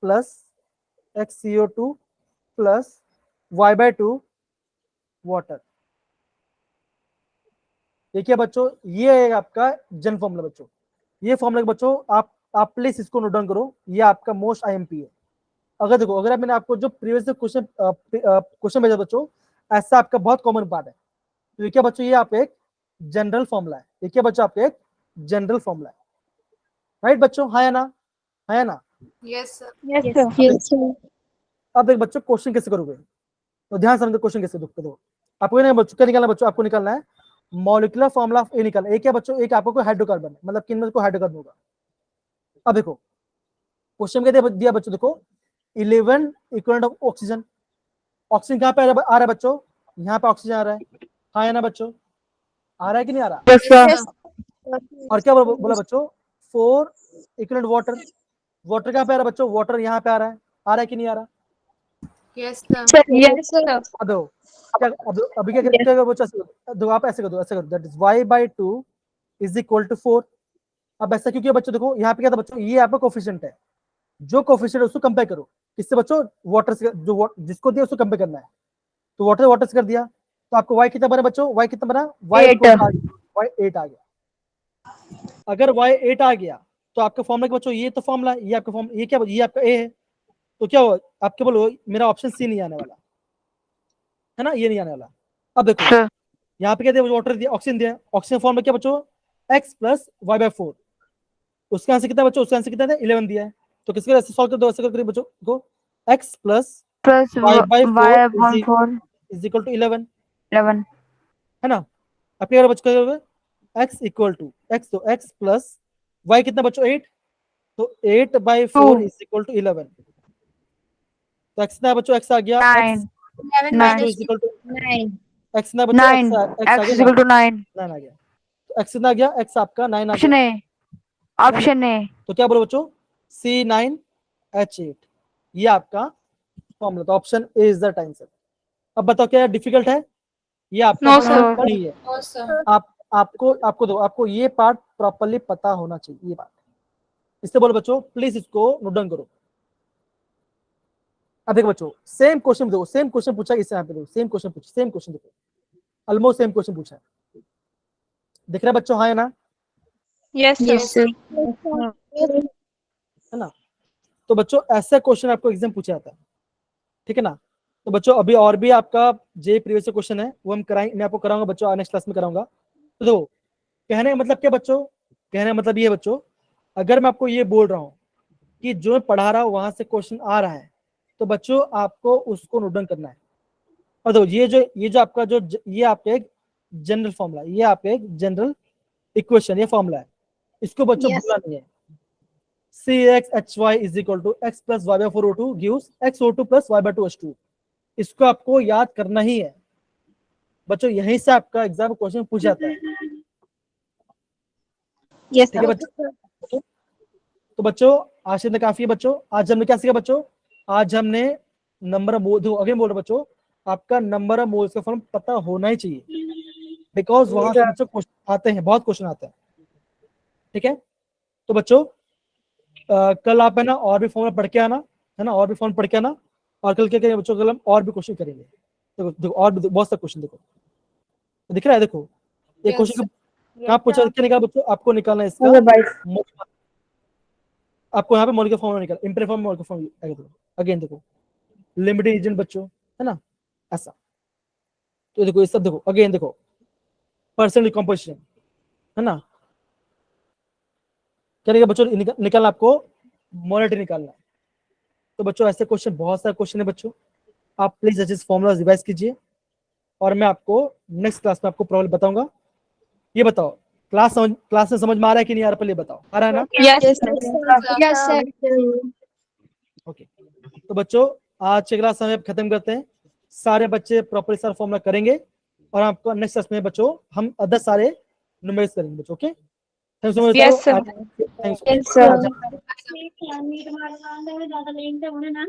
plus Y/2 water. ये क्या बच्चों, ये है आपका जन फॉर्मूला बच्चों। ये फॉर्मूला बच्चों आप प्लीज इसको नोट डाउन करो, ये आपका मोस्ट IMP है। अगर देखो, अगर मैंने आपको जो प्रीवियस क्वेश्चन भेजा बच्चों, ऐसा आपका बहुत कॉमन पार्ट है। तो ये क्या बच्चों, ये आप एक जनरल फॉर्मूला है, ये क्या बच्चों, आपका एक जनरल फॉर्मूला है, राइट बच्चों, हाँ या ना, हाँ या ना। Yes, sir. Yes, sir। Yes, sir. अब एक बच्चों क्वेश्चन कैसे करोगे, तो ध्यान समझो क्वेश्चन कैसे दो, आपको ना बच्चों क्या निकालना, बच्चों आपको निकालना है मॉलिक्यूलर फॉर्मूला ऑफ ए निकालना है। क्या बच्चों, एक आपको हाइड्रोकार्बन है, मतलब किन में को हाइड्रोकार्बन होगा। अब देखो क्वेश्चन क्या दिया बच्चों, देखो 11 इक्विवेलेंट ऑफ ऑक्सीजन। ऑक्सीजन कहाँ पे आ रहा है बच्चों, यहाँ पे ऑक्सीजन आ रहा है, हाँ या ना बच्चों, आ रहा है कि नहीं आ रहा। Yes, sir. Yes. और क्या बोला बच्चों, 4 इक्विवेलेंट वाटर। वाटर कहाँ पे आ रहा है बच्चों, वाटर यहाँ पे आ रहा है कि नहीं आ रहा। Yes, sir. Yes, sir. अब देखो क्या, अभी क्या बच्चों, देखो आप ऐसे कर दो, that is Y/2 is equal to 4। अब ऐसा क्यों किया बच्चों, देखो यहाँ पे क्या था बच्चों, ये आपका कोफिशिएंट है, जो कोफिशिएंट है उसको कंपेयर करो किससे बच्चों, वाटर से, जो जिसको दिया उसको कंपेयर करना है। तो वाटर से कर दिया, तो आपको Y कितना बना बच्चों, Y कितना बना, Y 8 8 आ गया। अगर Y 8 आ गया तो आपका फॉर्मूला क्या बच्चों, ये तो फॉर्मूला, ये आपका फॉर्म, ये क्या, ये आपका A है, तो क्या हुआ, आप क्या बोलो, मेरा ऑप्शन C नहीं आने वाला है ना, ये नहीं आने वाला। अब देखो Sir. यहाँ पे क्या दिया, वाटर दिया, ऑक्सीजन दिया, ऑक्सीजन फॉर्म में क्या बच्चों, X प्लस Y/4। उसका आंसर कितना बच्चों, उसका आंसर कितना था, 11 दिया है। तो किसके ऐसे सॉल्व कर दो, ऐसे करके बच्चों को X plus Plus Y/4 Y/4 is equal to 11, 11. है ना। अब क्या बच्चों, X इक्वल टू X, तो X प्लस Y कितना बच्चों, 8, तो 8/4 इज इक्वल टू 11। तो X ना बच्चों, X आ गया, 9. 11 Nine. minus is equal to 9। X ना बच्चों, 9. X आ X is गया, equal to 9. 9 आ गया, तो X कितना आ गया, X आपका 9 आ Option गया। A. Option A. तो क्या बोलो बच्चों, C9H8, ये आपका फॉर्मूला, तो option A is the answer. अब बताओ क्या डिफिकल्ट है, ये आपका No, बच्चों sir. नहीं है। No, sir. आपको ये पार्ट प्रॉपर्ली पता होना चाहिए, ये बात। इससे बोलो बच्चों प्लीज इसको नोट डाउन करो। अब देखो बच्चों, सेम क्वेश्चन देखो, सेम क्वेश्चन पूछा इससे, यहाँ पे देखो सेम क्वेश्चन देखो, ऑलमोस्ट सेम क्वेश्चन पूछा है, दिख रहा है बच्चों, हाँ है ना, Yes, sir. Yes, sir। है ना। तो बच्चों ऐसा क्वेश्चन आपको एग्जाम पूछा जाता है, ठीक है ना। तो बच्चों अभी और भी आपका जे प्रीवियस क्वेश्चन है, वो हम कराएंगे, मैं आपको कराऊंगा बच्चों, नेक्स्ट क्लास में कराऊंगा। तो देखो कहने का मतलब क्या बच्चों, कहने का मतलब ये बच्चों, अगर मैं आपको ये बोल रहा हूँ कि जो मैं पढ़ा रहा हूँ वहां से क्वेश्चन आ रहा है, तो बच्चों आपको उसको नोट डाउन करना है, और देखो ये जो आपका जो ये आपका एक जनरल फॉर्मूला, ये आपका एक जनरल इक्वेशन, ये फॉर्मूला है, इसको बच्चों Yes. भूलना नहीं है। CXHY is equal to x plus y by 4 O2 gives XO2 plus y by 2 H2। इसको आपको याद करना ही है बच्चों, यहीं से आपका एग्जाम क्वेश्चन पूछ जाता है। Yes, ठीक है बच्चों, तो बच्चों आज से काफी है बच्चों। आज हमने क्या सीखा बच्चों? आज हमने नंबर ऑफ मोल, अगेन बोल रहे बच्चों, आपका नंबर ऑफ मोल्स का फॉर्म पता होना ही चाहिए, बिकॉज वहां से बच्चों क्वेश्चन आते हैं, बहुत क्वेश्चन आते हैं। ठीक है, तो बच्चों कल आप है ना और भी फॉर्मूला पढ़ के आना, है ना, और भी फॉर्मूला पढ़ के आना, और कल क्या करेंगे बच्चों, कल हम और भी क्वेश्चन करेंगे। देखो और भी बहुत सारे क्वेश्चन देखो, तो दिख रहा है, देखो ये Yes, क्वेश्चन कहाँ पूछा, क्या निकाला बच्चों? आपको निकालना है इसका, आपको यहाँ पे मॉलिक्यूलर फॉर्मूला निकाल, imperial form molecular form. Again देखो लिमिटिंग एजेंट बच्चों, है ना, ऐसा। तो देखो ये सब देखो, अगेन देखो परसेंट डिकम्पोजिशन, है ना, क्या निकाला बच्चों? निकालना आपको मोलेटिव निकालना है। तो बच्चों ऐसे क्वेश्चन, बहुत सारे क्वेश्चन है बच्चों, आप प्लीज अच्छे से फॉर्मूला रिवाइज कीजिए, और मैं आपको नेक्स्ट क्लास में आपको प्रॉब्लम बताऊंगा। ये बताओ क्लास में समझ में आ रहा है कि नहीं आ रहा, पहले बताओ, आ रहा है ना? Yes, yes, sir. ओके, तो बच्चों आज के क्लास में खत्म करते हैं। सारे बच्चे प्रॉपर सारा फॉर्मूला करेंगे, और आपको नेक्स्ट क्लास में बच्चों हम अदर सारे न्यूमेरिक्स करेंगे बच्चों। Okay, thank you Yes, sir. So much. Yes, sir. मीट मार ज्यादा लेंगे उन्हें ना